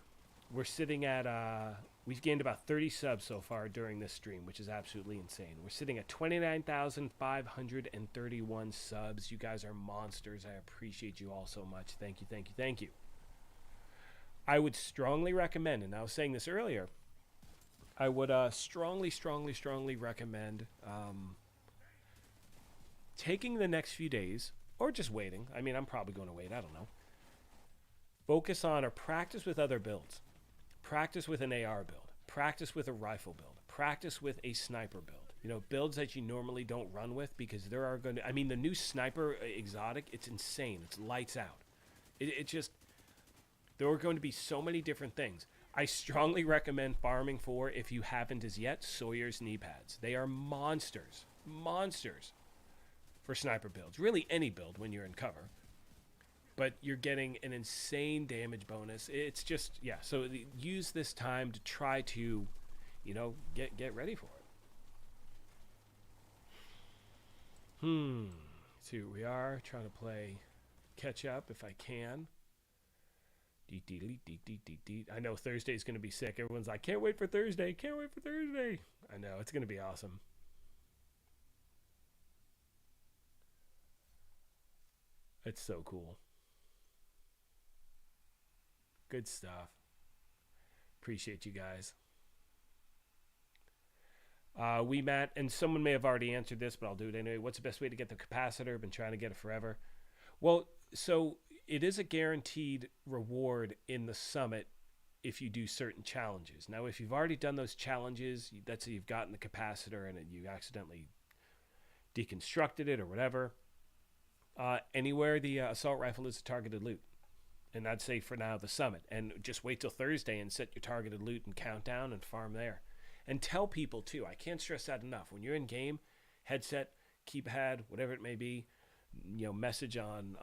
we're sitting at, we've gained about 30 subs so far during this stream, which is absolutely insane. We're sitting at 29,531 subs. You guys are monsters. I appreciate you all so much. Thank you, thank you, thank you. I would strongly recommend, and I was saying this earlier, I would strongly recommend taking the next few days, or just waiting. I mean, I'm probably going to wait. I don't know. Focus on or practice with other builds. Practice with an AR build. Practice with a rifle build. Practice with a sniper build. You know, builds that you normally don't run with, because there are going to, I mean, the new sniper exotic, it's insane. It's lights out. It just, there are going to be so many different things. I strongly recommend farming for, if you haven't as yet, Sawyer's knee pads. They are monsters. Monsters for sniper builds. Really any build when you're in cover. But you're getting an insane damage bonus. It's just, yeah. So use this time to try to, you know, get ready for it. See where we are. Trying to play catch up if I can. I know Thursday's going to be sick. Everyone's like, can't wait for Thursday. Can't wait for Thursday. I know. It's going to be awesome. It's so cool. Good stuff. Appreciate you guys. Matt, and someone may have already answered this, but I'll do it anyway. What's the best way to get the capacitor? Been trying to get it forever. Well, so it is a guaranteed reward in the summit if you do certain challenges. Now, if you've already done those challenges, let's say you've gotten the capacitor and you accidentally deconstructed it or whatever, anywhere the assault rifle is a targeted loot. And I'd say for now the summit. And just wait till Thursday and set your targeted loot and countdown and farm there. And tell people too, I can't stress that enough. When you're in game, headset, keypad, whatever it may be, you know, message on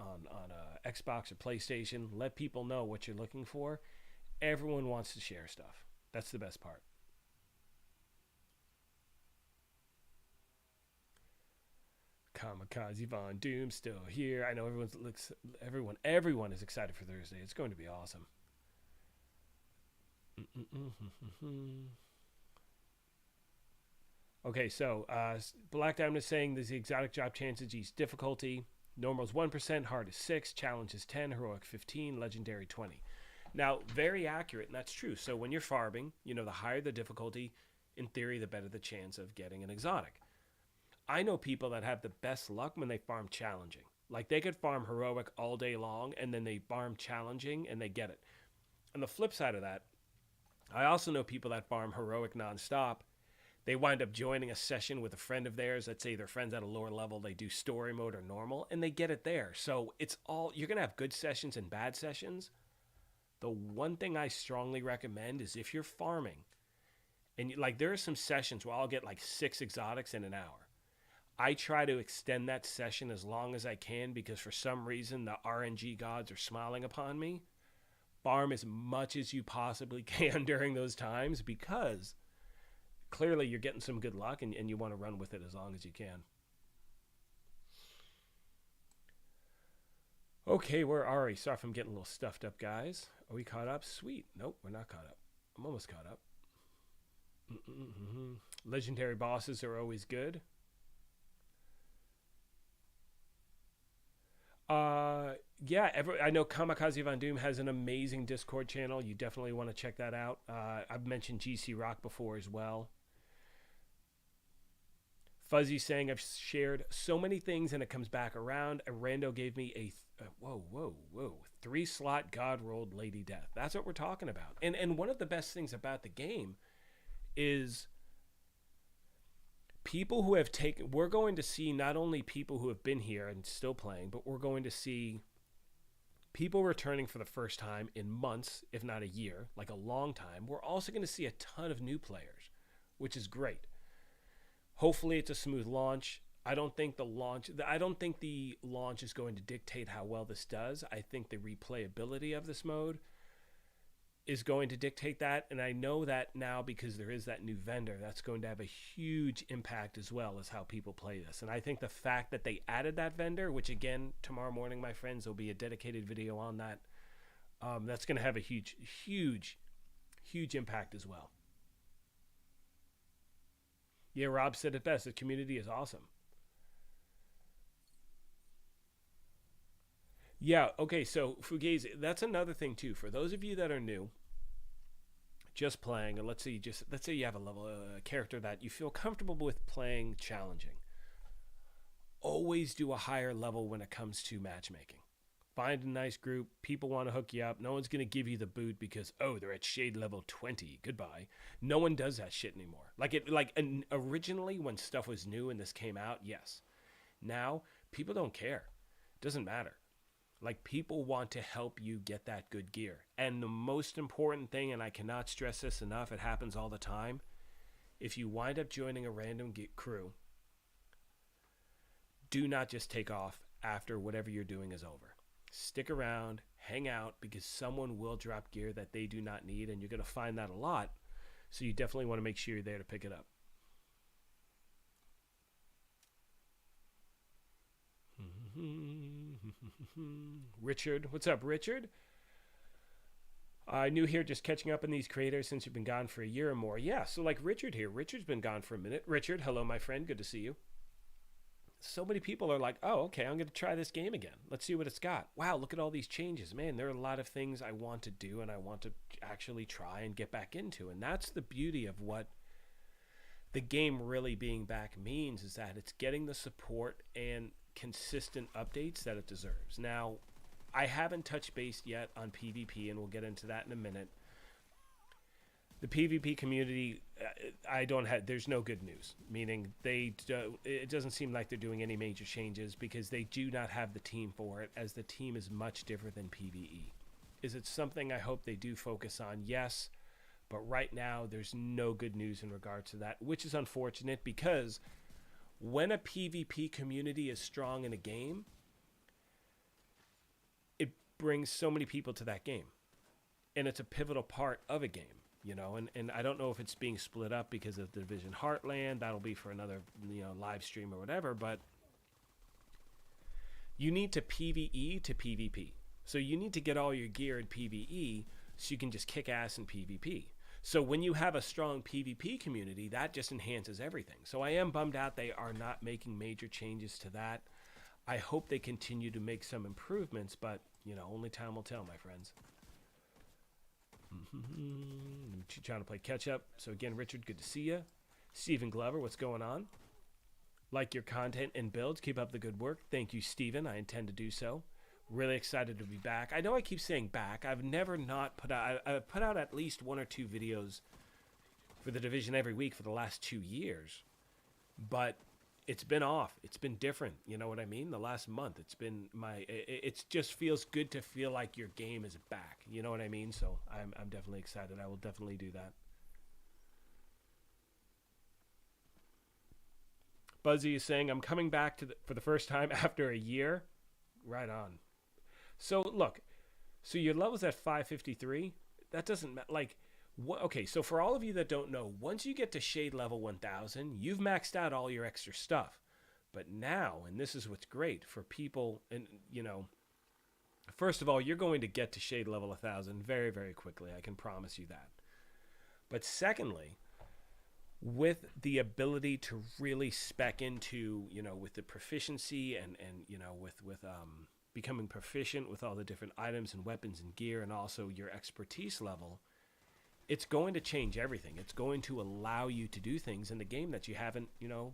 Xbox or PlayStation, let people know what you're looking for. Everyone wants to share stuff. That's the best part. Kamikaze Von Doom still here. I know everyone is excited for Thursday. It's going to be awesome. Okay, so Black Diamond is saying there's the exotic job chances. Each difficulty. Normal is 1%, hard is 6, challenge is 10, heroic 15, legendary 20. Now, very accurate, and that's true. So when you're farming, you know, the higher the difficulty, in theory, the better the chance of getting an exotic. I know people that have the best luck when they farm challenging. Like, they could farm heroic all day long, and then they farm challenging, and they get it. On the flip side of that, I also know people that farm heroic nonstop. They wind up joining a session with a friend of theirs. Let's say their friend's at a lower level. They do story mode or normal, and they get it there. So it's all, you're going to have good sessions and bad sessions. The one thing I strongly recommend is if you're farming, and like there are some sessions where I'll get like 6 exotics in an hour. I try to extend that session as long as I can because for some reason the RNG gods are smiling upon me. Farm as much as you possibly can during those times because clearly you're getting some good luck and you want to run with it as long as you can. Okay, where are we? Sorry if I'm getting a little stuffed up, guys. Are we caught up? Sweet. Nope, we're not caught up. I'm almost caught up. Legendary bosses are always good. Yeah, I know Kamikaze Von Doom has an amazing Discord channel. You definitely want to check that out. I've mentioned GC Rock before as well. Fuzzy saying I've shared so many things and it comes back around. A rando gave me a 3-slot God rolled Lady Death. That's what we're talking about. And one of the best things about the game is people who have taken, we're going to see not only people who have been here and still playing, but we're going to see people returning for the first time in months, if not a year, like a long time. We're also going to see a ton of new players, which is great. Hopefully it's a smooth launch. I don't think the launch is going to dictate how well this does. I think the replayability of this mode is going to dictate that, and I know that now because there is that new vendor. That's going to have a huge impact as well as how people play this. And I think the fact that they added that vendor, which again tomorrow morning, my friends, there'll be a dedicated video on that, that's going to have a huge impact as well. Yeah, Rob said it best. The community is awesome. Yeah, okay, so Fugazi, that's another thing too. For those of you that are new, just playing, and let's say you have a character that you feel comfortable with playing challenging. Always do a higher level when it comes to matchmaking. Find a nice group, people want to hook you up. No one's going to give you the boot because, oh, they're at shade level 20. Goodbye. No one does that shit anymore. Originally when stuff was new and this came out, yes. Now, people don't care. It doesn't matter. Like, people want to help you get that good gear. And the most important thing, and I cannot stress this enough, it happens all the time. If you wind up joining a random crew, do not just take off after whatever you're doing is over. Stick around, hang out, because someone will drop gear that they do not need, and you're going to find that a lot. So you definitely want to make sure you're there to pick it up. Richard, what's up, Richard? New here, just catching up on these creators since you've been gone for a year or more. Yeah, so like Richard here. Richard's been gone for a minute. Richard, hello, my friend. Good to see you. So many people are like, oh, okay, I'm going to try this game again. Let's see what it's got. Wow, look at all these changes. Man, there are a lot of things I want to do and I want to actually try and get back into. And that's the beauty of what the game really being back means, is that it's getting the support and consistent updates that it deserves. Now, I haven't touched base yet on PvP, and we'll get into that in a minute. The PvP community, there's no good news, meaning it doesn't seem like they're doing any major changes because they do not have the team for it, as the team is much different than PvE. Is it something I hope they do focus on? Yes, but right now there's no good news in regards to that, which is unfortunate, because when a PvP community is strong in a game, it brings so many people to that game, and it's a pivotal part of a game. You know, and I don't know if it's being split up because of the Division Heartland. That'll be for another, live stream or whatever. But you need to PvE to PvP. So you need to get all your gear in PvE so you can just kick ass in PvP. So when you have a strong PvP community, that just enhances everything. So I am bummed out they are not making major changes to that. I hope they continue to make some improvements, but, only time will tell, my friends. Trying to play catch up. So again, Richard, good to see you. Stephen Glover, what's going on? Like your content and builds. Keep up the good work. Thank you, Stephen. I intend to do so. Really excited to be back. I know I keep saying back. I've never not put out. I've put out at least 1 or 2 videos for the division every week for the last 2 years. But it's been off. It's been different. You know what I mean? The last month, it's been it just feels good to feel like your game is back. You know what I mean? So I'm definitely excited. I will definitely do that. Buzzy is saying, I'm coming back for the first time after a year. Right on. So look, so your level's at 553. That doesn't okay, so for all of you that don't know, once you get to shade level 1000, you've maxed out all your extra stuff. But now, and this is what's great for people, and first of all, you're going to get to shade level 1000 very, very quickly. I can promise you that. But secondly, with the ability to really spec into, with the proficiency and with becoming proficient with all the different items and weapons and gear, and also your expertise level, it's going to change everything. It's going to allow you to do things in the game that you haven't,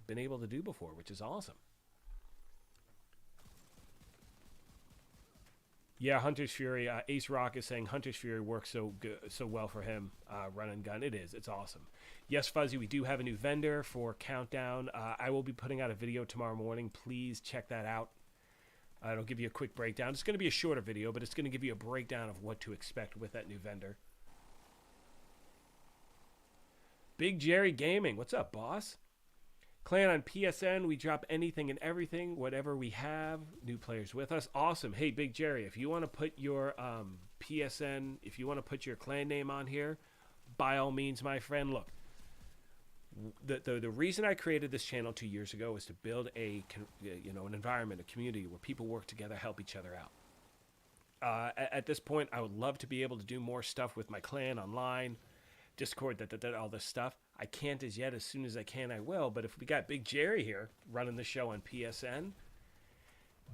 been able to do before, which is awesome. Yeah, Hunter's Fury. Ace Rock is saying Hunter's Fury works so good, so well for him. Run and gun. It is. It's awesome. Yes, Fuzzy. We do have a new vendor for Countdown. I will be putting out a video tomorrow morning. Please check that out. It'll give you a quick breakdown. It's going to be a shorter video, but it's going to give you a breakdown of what to expect with that new vendor. Big Jerry Gaming. What's up, boss? Clan on PSN. We drop anything and everything, whatever we have. New players with us. Awesome. Hey, Big Jerry, if you want to put your PSN, if you want to put your clan name on here, by all means, my friend. Look, the reason I created this channel 2 years ago is to build an environment, a community where people work together, help each other out. At this point, I would love to be able to do more stuff with my clan online, Discord, all this stuff. I can't as yet. As soon as I can, I will. But if we got Big Jerry here running the show on PSN,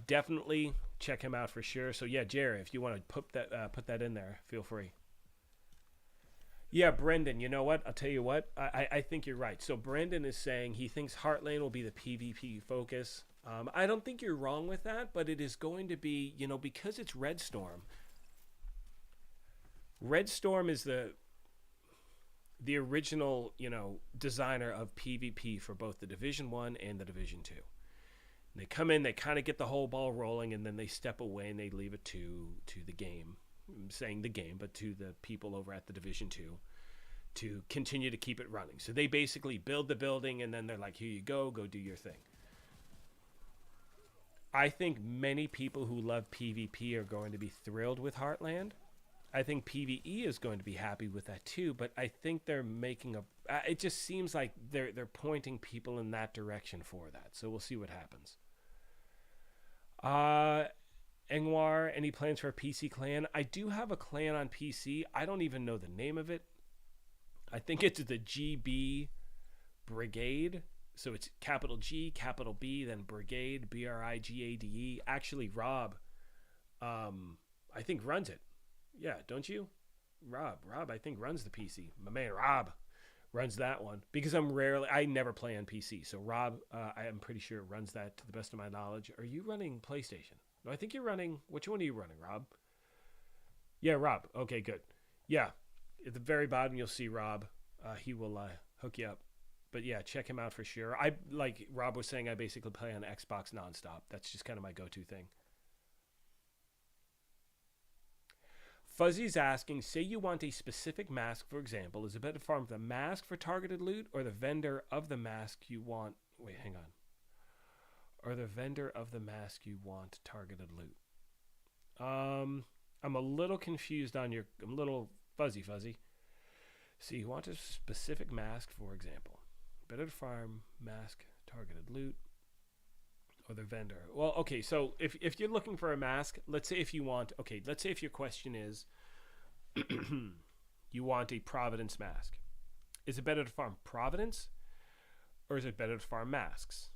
definitely check him out for sure. So yeah, Jerry, if you want to put that in there, feel free. Yeah, Brendan, you know what? I'll tell you what. I think you're right. So Brendan is saying he thinks Heartland will be the PvP focus. I don't think you're wrong with that, but it is going to be, because it's Red Storm. Red Storm is the original, designer of PvP for both the Division 1 and the Division 2. They come in, they kind of get the whole ball rolling, and then they step away and they leave it to the game. I'm saying the game, but to the people over at the Division 2 to continue to keep it running. So they basically build the building, and then they're like, here you go do your thing. I think many people who love PvP are going to be thrilled with Heartland. I think PvE is going to be happy with that too, but I think they're making it just seems like they're pointing people in that direction for that. So we'll see what happens. Engwar, any plans for a PC clan? I do have a clan on PC. I don't even know the name of it. I think it's the GB Brigade. So it's capital G, capital B, then Brigade, Brigade. Actually, Rob, I think runs it. Yeah, don't you? Rob, I think runs the PC. My man Rob runs that one because I never play on PC. So Rob, I am pretty sure runs that to the best of my knowledge. Are you running PlayStation? No, I think you're running. Which one are you running, Rob? Yeah, Rob. Okay, good. Yeah, at the very bottom you'll see Rob. He will hook you up. But yeah, check him out for sure. Like Rob was saying, I basically play on Xbox nonstop. That's just kind of my go-to thing. Fuzzy's asking, say you want a specific mask, for example. Is it better to farm the mask for targeted loot or the vendor of the mask you want? Wait, hang on. Or the vendor of the mask you want targeted loot? I'm a little confused on your... I'm a little fuzzy. So you want a specific mask, for example. Better to farm mask targeted loot or the vendor. Well, okay, so if you're looking for a mask, let's say if your question is you want a Providence mask. Is it better to farm Providence or is it better to farm masks?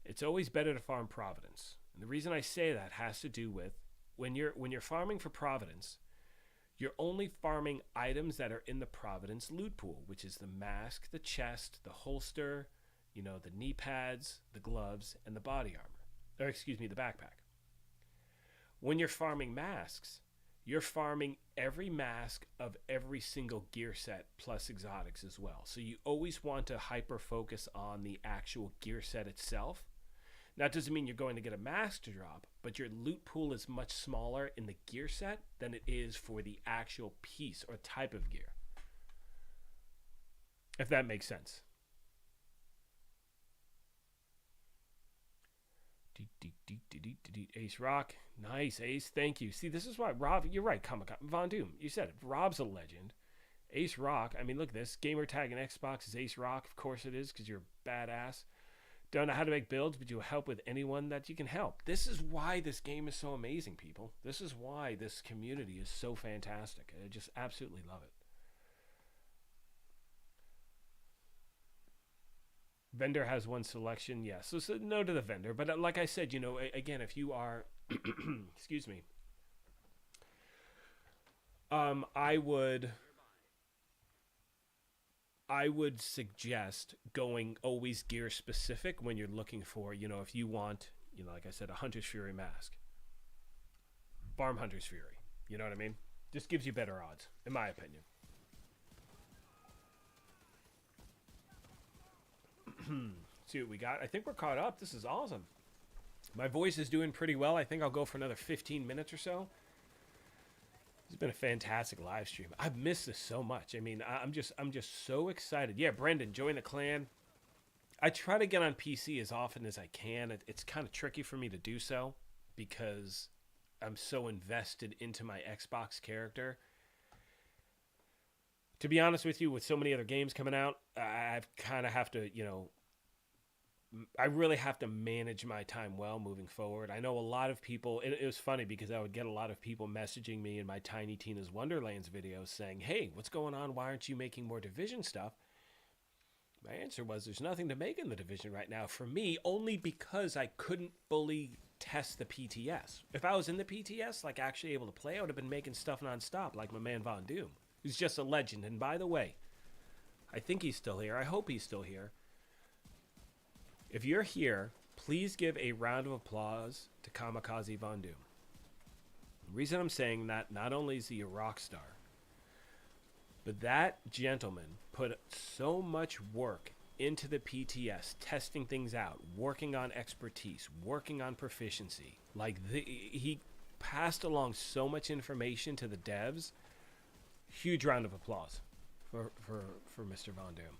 It's always better to farm Providence. And the reason I say that has to do with when you're farming for Providence, you're only farming items that are in the Providence loot pool, which is the mask, the chest, the holster, the knee pads, the gloves, and the body armor. Or excuse me, the backpack. When you're farming masks, you're farming every mask of every single gear set plus exotics as well. So you always want to hyper focus on the actual gear set itself. Now, it doesn't mean you're going to get a mask to drop, but your loot pool is much smaller in the gear set than it is for the actual piece or type of gear. If that makes sense. Ace Rock. Nice, Ace. Thank you. See, this is why Rob, you're right, Comic-Con. Von Doom, you said it. Rob's a legend. Ace Rock. I mean, look at this. Gamer tag in Xbox is Ace Rock. Of course it is, because you're badass. Don't know how to make builds, but you'll help with anyone that you can help. This is why this game is so amazing, people. This is why this community is so fantastic. I just absolutely love it. Vendor has one selection, yes. So no to the vendor. But like I said, again, if you are, excuse me, I would suggest going always gear specific when you're looking for, if you want, like I said, a Hunter's Fury mask. Farm Hunter's Fury. You know what I mean? Just gives you better odds, in my opinion. See what we got. I think we're caught up. This is awesome. My voice is doing pretty well. I think I'll go for another 15 minutes or so. It's been a fantastic live stream. I've missed this so much. I mean, I'm just so excited. Yeah, Brendan, join the clan. I try to get on PC as often as I can. It's kind of tricky for me to do so because I'm so invested into my Xbox character. To be honest with you, with so many other games coming out, I've kind of have to, you know, I really have to manage my time well moving forward. I know a lot of people, and it was funny because I would get a lot of people messaging me in my Tiny Tina's Wonderlands videos saying, hey, what's going on? Why aren't you making more Division stuff? My answer was there's nothing to make in the Division right now for me, only because I couldn't fully test the PTS. If I was in the PTS, like actually able to play, I would have been making stuff nonstop like my man Von Doom, who's just a legend. And by the way, I think he's still here. I hope he's still here. If you're here, please give a round of applause to Kamikaze Von Doom. The reason I'm saying that, not only is he a rock star, but that gentleman put so much work into the PTS, testing things out, working on expertise, working on proficiency. Like, he passed along so much information to the devs. Huge round of applause for Mr. Von Doom.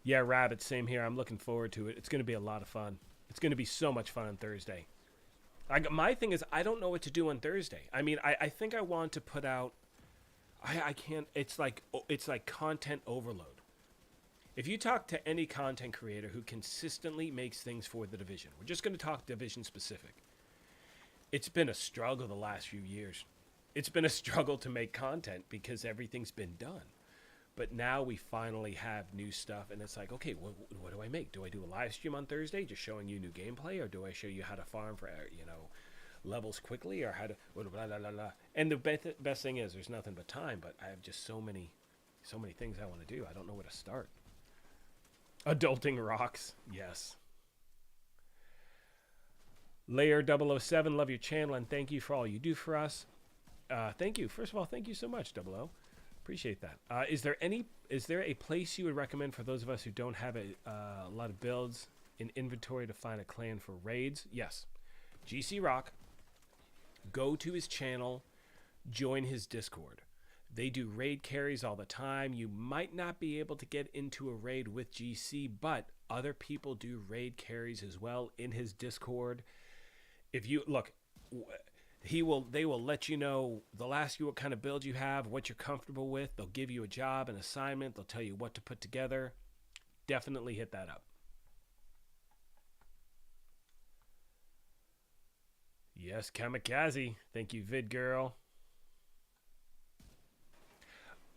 Yeah, Rabbit, same here. I'm looking forward to it. It's going to be a lot of fun. It's going to be so much fun on Thursday. My thing is, I don't know what to do on Thursday. I mean, I think I want to put out... I can't... It's like content overload. If you talk to any content creator who consistently makes things for the Division, we're just going to talk Division specific. It's been a struggle the last few years. It's been a struggle to make content because everything's been done. But now we finally have new stuff, and it's like, okay, what do I make? Do I do a live stream on Thursday just showing you new gameplay, or do I show you how to farm for, you know, levels quickly, or how to blah, blah, blah, blah. And the best thing is there's nothing but time, but I have just so many things I want to do. I don't know where to start. Adulting rocks. Yes. Layer 007, love your channel, and thank you for all you do for us. Thank you. First of all, thank you so much, 00. Appreciate that. Is there a place you would recommend for those of us who don't have a lot of builds in inventory to find a clan for raids? Yes. GC Rock. Go to his channel. Join his Discord. They do raid carries all the time. You might not be able to get into a raid with GC, but other people do raid carries as well in his Discord. If you look... They will let you know. They'll ask you what kind of build you have, what you're comfortable with. They'll give you a job, an assignment. They'll tell you what to put together. Definitely hit that up. Yes, Kamikaze. Thank you, Vid Girl.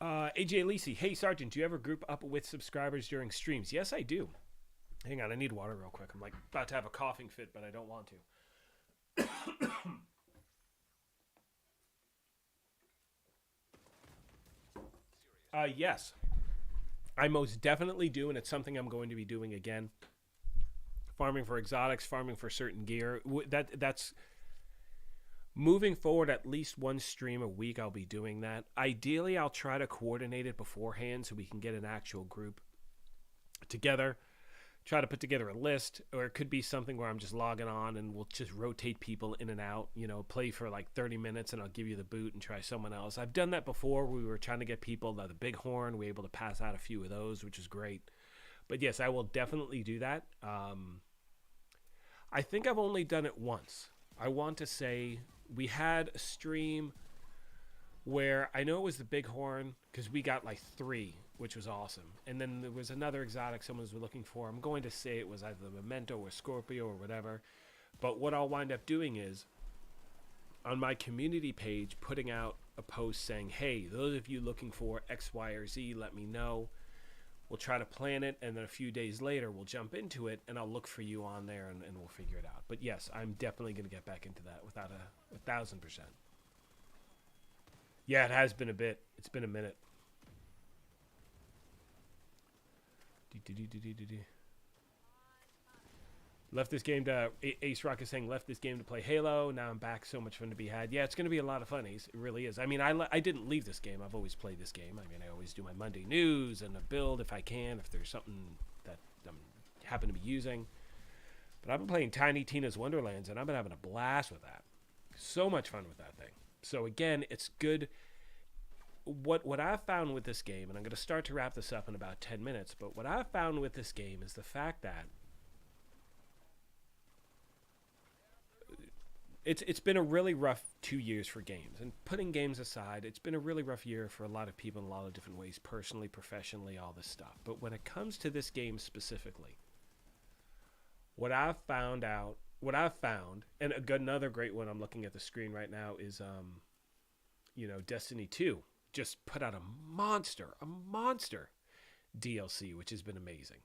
AJ Lisi. Hey, Sergeant, do you ever group up with subscribers during streams? Yes, I do. Hang on, I need water real quick. I'm like about to have a coughing fit, but I don't want to. Yes, I most definitely do, and it's something I'm going to be doing again. Farming for exotics, farming for certain gear. That's moving forward. At least one stream a week, I'll be doing that. Ideally, I'll try to coordinate it beforehand so we can get an actual group together. Try to put together a list, or it could be something where I'm just logging on and we'll just rotate people in and out, you know, play for like 30 minutes and I'll give you the boot and try someone else. I've done that before. We were trying to get people the bighorn. We were able to pass out a few of those, which is great. But yes, I will definitely do that. I think I've only done it once. I want to say we had a stream where I know it was the bighorn because we got like 3, which was awesome. And then there was another exotic someone was looking for. I'm going to say it was either the Memento or Scorpio or whatever. But what I'll wind up doing is on my community page, putting out a post saying, hey, those of you looking for X, Y, or Z, let me know. We'll try to plan it. And then a few days later, we'll jump into it and I'll look for you on there and we'll figure it out. But yes, I'm definitely going to get back into that without 1,000%. Yeah, it has been a bit. It's been a minute. Left this game to Ace Rock is saying left this game to play Halo. Now I'm back. So much fun to be had. Yeah, it's going to be a lot of fun. Ace. It really is. I mean, I didn't leave this game. I've always played this game. I mean, I always do my Monday news and a build if I can, if there's something that I'm happen to be using. But I've been playing Tiny Tina's Wonderlands, and I've been having a blast with that. So much fun with that thing. So again, it's good. What I've found with this game, and I'm going to start to wrap this up in about 10 minutes, but what I've found with this game is the fact that it's been a really rough 2 years for games. And putting games aside, it's been a really rough year for a lot of people in a lot of different ways, personally, professionally, all this stuff. But when it comes to this game specifically, what I've found, and another great one I'm looking at the screen right now is, Destiny 2 just put out a monster DLC, which has been amazing.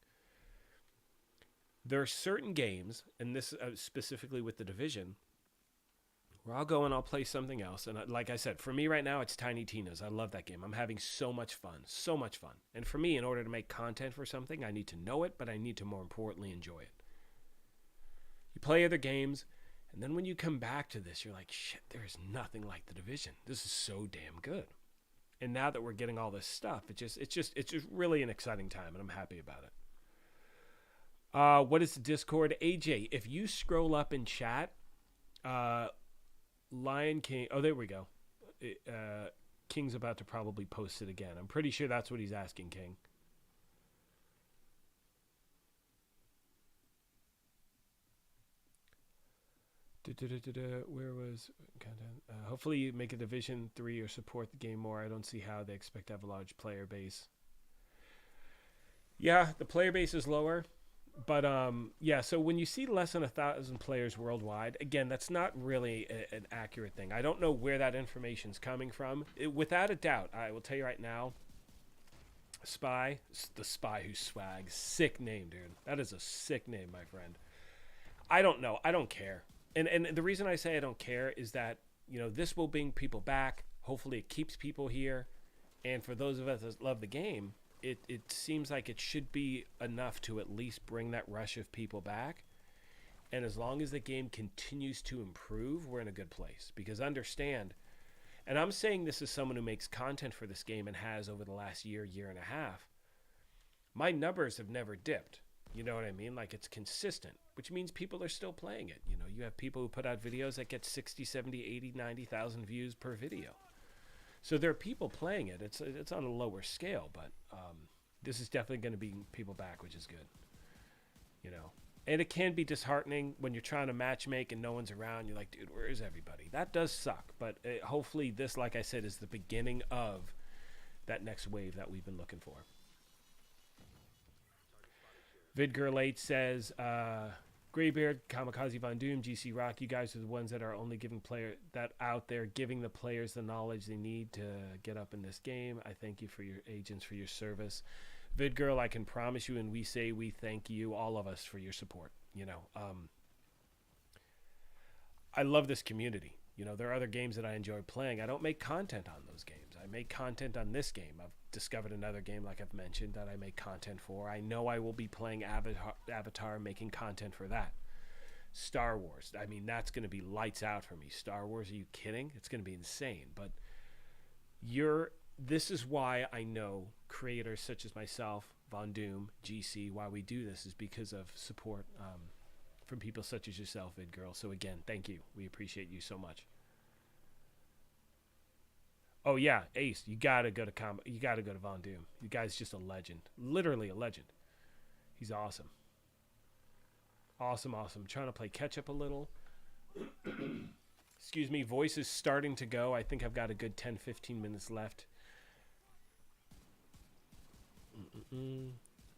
There are certain games, and this specifically with The Division, where I'll go and I'll play something else. And like I said, for me right now, it's Tiny Tina's. I love that game. I'm having so much fun. And for me, in order to make content for something, I need to know it, but I need to more importantly enjoy it. You play other games, and then when you come back to this, you're like, shit, there's nothing like The Division. This is so damn good. And now that we're getting all this stuff, it's just really an exciting time, and I'm happy about it. What is the Discord? AJ, if you scroll up in chat, Lion King. Oh, there we go. King's about to probably post it again. I'm pretty sure that's what he's asking, King. Where was content? Hopefully you make a Division 3 or support the game more. I don't see how they expect to have a large player base. Yeah, the player base is lower. But, so when you see less than 1,000 players worldwide, again, that's not really an accurate thing. I don't know where that information's coming from. Without a doubt, I will tell you right now, Spy, the Spy Who Swags, sick name, dude. That is a sick name, my friend. I don't know. I don't care. And the reason I say I don't care is that, this will bring people back. Hopefully it keeps people here. And for those of us that love the game, it seems like it should be enough to at least bring that rush of people back. And as long as the game continues to improve, we're in a good place. Because understand, and I'm saying this as someone who makes content for this game and has over the last year and a half, my numbers have never dipped. You know what I mean? Like, it's consistent, which means people are still playing it. You have people who put out videos that get 60, 70, 80, 90,000 views per video. So there are people playing it. It's on a lower scale, but this is definitely going to be people back, which is good. And it can be disheartening when you're trying to matchmake and no one's around. You're like, dude, where is everybody? That does suck. But hopefully this, like I said, is the beginning of that next wave that we've been looking for. VidGirl8 says, Graybeard, Kamikaze Von Doom, GC Rock, you guys are the ones that are only giving out there, giving the players the knowledge they need to get up in this game. I thank you for your agents, for your service. VidGirl, I can promise you, and we thank you, all of us, for your support. I love this community. There are other games that I enjoy playing. I don't make content on those games. I make content on this game. I've discovered another game, like I've mentioned, that I make content for. I know I will be playing Avatar, making content for that. Star Wars. I mean, that's going to be lights out for me. Star Wars, are you kidding? It's going to be insane. But this is why I know creators such as myself, Von Doom, GC, why we do this is because of support from people such as yourself, VidGirl. So again, thank you. We appreciate you so much. Oh yeah, Ace, you gotta go to Von Doom. You guy's just a legend, literally a legend. He's awesome. Awesome. I'm trying to play catch up a little. Excuse me, voice is starting to go. I think I've got a good 10-15 minutes left.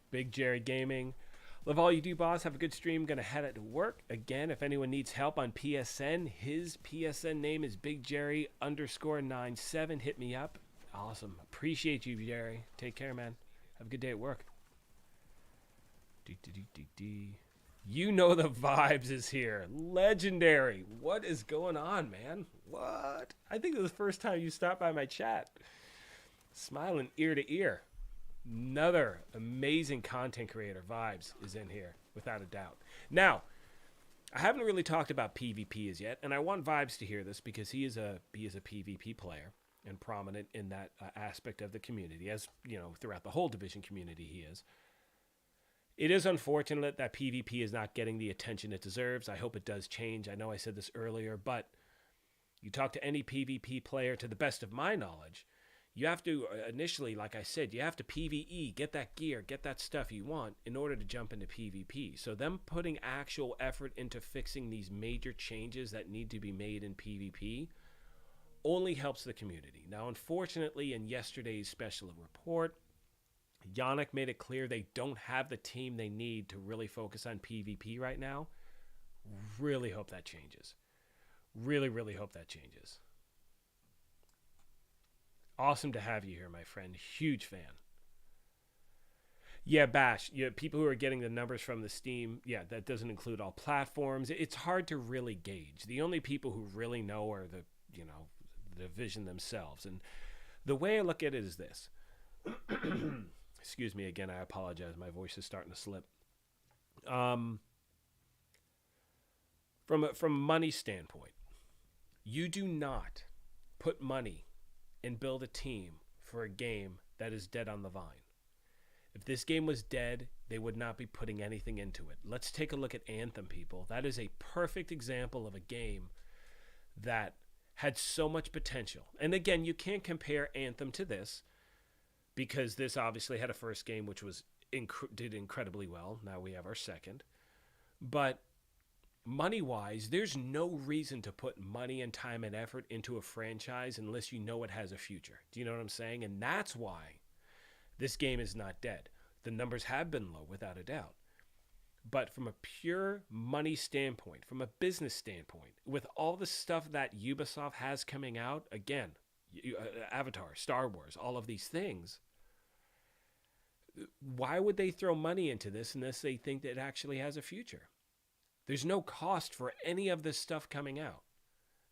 Big Jerry Gaming. Love all you do, boss. Have a good stream. Gonna head out to work. Again, if anyone needs help on PSN, his PSN name is BigJerry_97. Hit me up. Awesome. Appreciate you, Jerry. Take care, man. Have a good day at work. You know the vibes is here. Legendary. What is going on, man? What? I think this is the first time you stopped by my chat. Smiling ear to ear. Another amazing content creator, Vibes, is in here, without a doubt. Now, I haven't really talked about PvP as yet, and I want Vibes to hear this because he is a PvP player and prominent in that aspect of the community, as you know, throughout the whole division community he is. It is unfortunate that PvP is not getting the attention it deserves. I hope it does change. I know I said this earlier, but you talk to any PvP player, to the best of my knowledge, you have to initially, like I said, you have to PvE, get that gear, get that stuff you want in order to jump into PvP. So them putting actual effort into fixing these major changes that need to be made in PvP only helps the community. Now, unfortunately, in yesterday's special report, Yannick made it clear they don't have the team they need to really focus on PvP right now. Really hope that changes. Really, really hope that changes. Awesome to have you here, my friend. Huge fan. Yeah, Bash. Yeah, people who are getting the numbers from the Steam, yeah, that doesn't include all platforms. It's hard to really gauge. The only people who really know are the division themselves. And the way I look at it is this. Excuse me again, I apologize. My voice is starting to slip. From a money standpoint, you do not put money and build a team for a game that is dead on the vine. If this game was dead, they would not be putting anything into it. Let's take a look at Anthem, people. That is a perfect example of a game that had so much potential. And again, you can't compare Anthem to this because this obviously had a first game which did incredibly well. Now we have our second. But money-wise, there's no reason to put money and time and effort into a franchise unless you know it has a future. Do you know what I'm saying? And that's why this game is not dead. The numbers have been low, without a doubt. But from a pure money standpoint, from a business standpoint, with all the stuff that Ubisoft has coming out, again, Avatar, Star Wars, all of these things, why would they throw money into this unless they think that it actually has a future? There's no cost for any of this stuff coming out.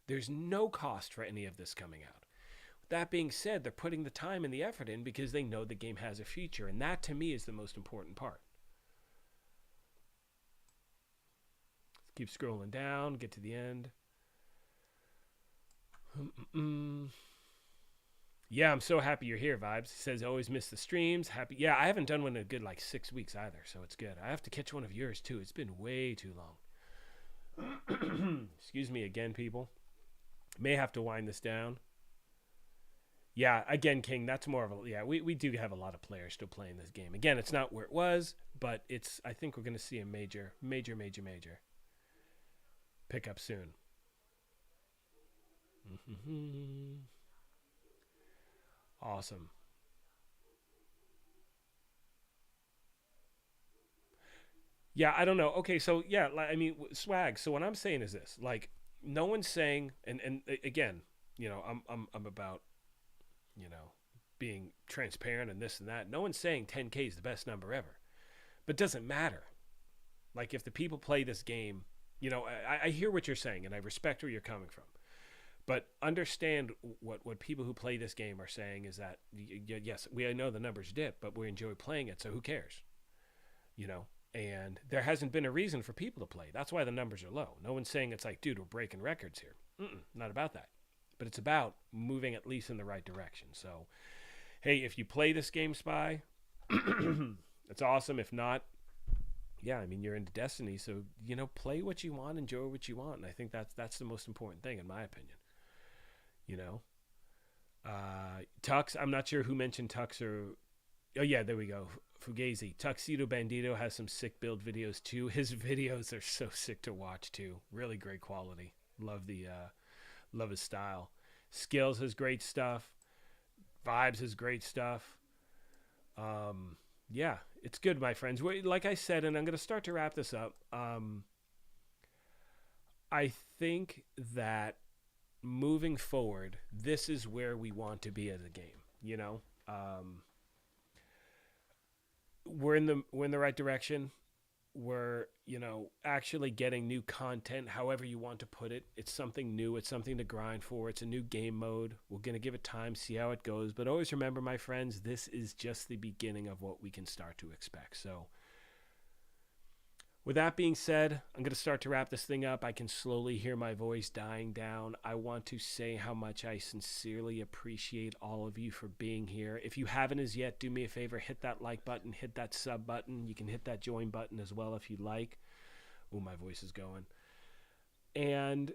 There's no cost for any of this coming out. That being said, they're putting the time and the effort in because they know the game has a future. And that, to me, is the most important part. Let's keep scrolling down, get to the end. Yeah, I'm so happy you're here, Vibes. He says, always miss the streams. Happy. Yeah, I haven't done one in a good 6 weeks either, so it's good. I have to catch one of yours, too. It's been way too long. Excuse me again, people. May have to wind this down. Yeah, again, King, that's more of a... Yeah, we do have a lot of players still playing this game. Again, it's not where it was, but it's... I think we're going to see a major pick up soon. Awesome. Yeah, I don't know. Okay, so yeah, I mean, swag. So what I'm saying is this: no one's saying, and again, I'm about, being transparent and this and that. No one's saying 10K is the best number ever, but it doesn't matter. If the people play this game, I hear what you're saying, and I respect where you're coming from. But understand what people who play this game are saying is that, yes, we know the numbers dip, but we enjoy playing it, so who cares? And there hasn't been a reason for people to play. That's why the numbers are low. No one's saying it's dude, we're breaking records here. Not about that. But it's about moving at least in the right direction. So, hey, if you play this game, Spy, it's awesome. If not, yeah, I mean, you're into Destiny, so, play what you want, enjoy what you want. And I think that's the most important thing, in my opinion. Tux, I'm not sure who mentioned Tux or... Oh, yeah, there we go. Fugazi. Tuxedo Bandito has some sick build videos, too. His videos are so sick to watch, too. Really great quality. Love his style. Skills has great stuff. Vibes has great stuff. Yeah, it's good, my friends. Like I said, and I'm going to start to wrap this up, I think that moving forward, this is where we want to be as a game, we're in the right direction. We're, actually getting new content, however you want to put it. It's something new. It's something to grind for. It's a new game mode. We're going to give it time, see how it goes. But always remember, my friends, this is just the beginning of what we can start to expect. So With that being said, I'm going to start to wrap this thing up. I can slowly hear my voice dying down. I want to say how much I sincerely appreciate all of you for being here. If you haven't as yet, do me a favor, hit that like button, hit that sub button. You can hit that join button as well if you like. Oh, my voice is going. And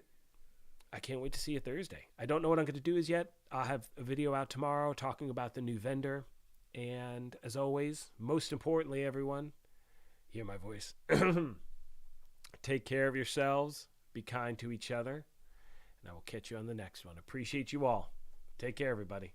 I can't wait to see you Thursday. I don't know what I'm going to do as yet. I'll have a video out tomorrow talking about the new vendor. And as always, most importantly, everyone, hear my voice. Take care of yourselves. Be kind to each other. And I will catch you on the next one. Appreciate you all. Take care, everybody.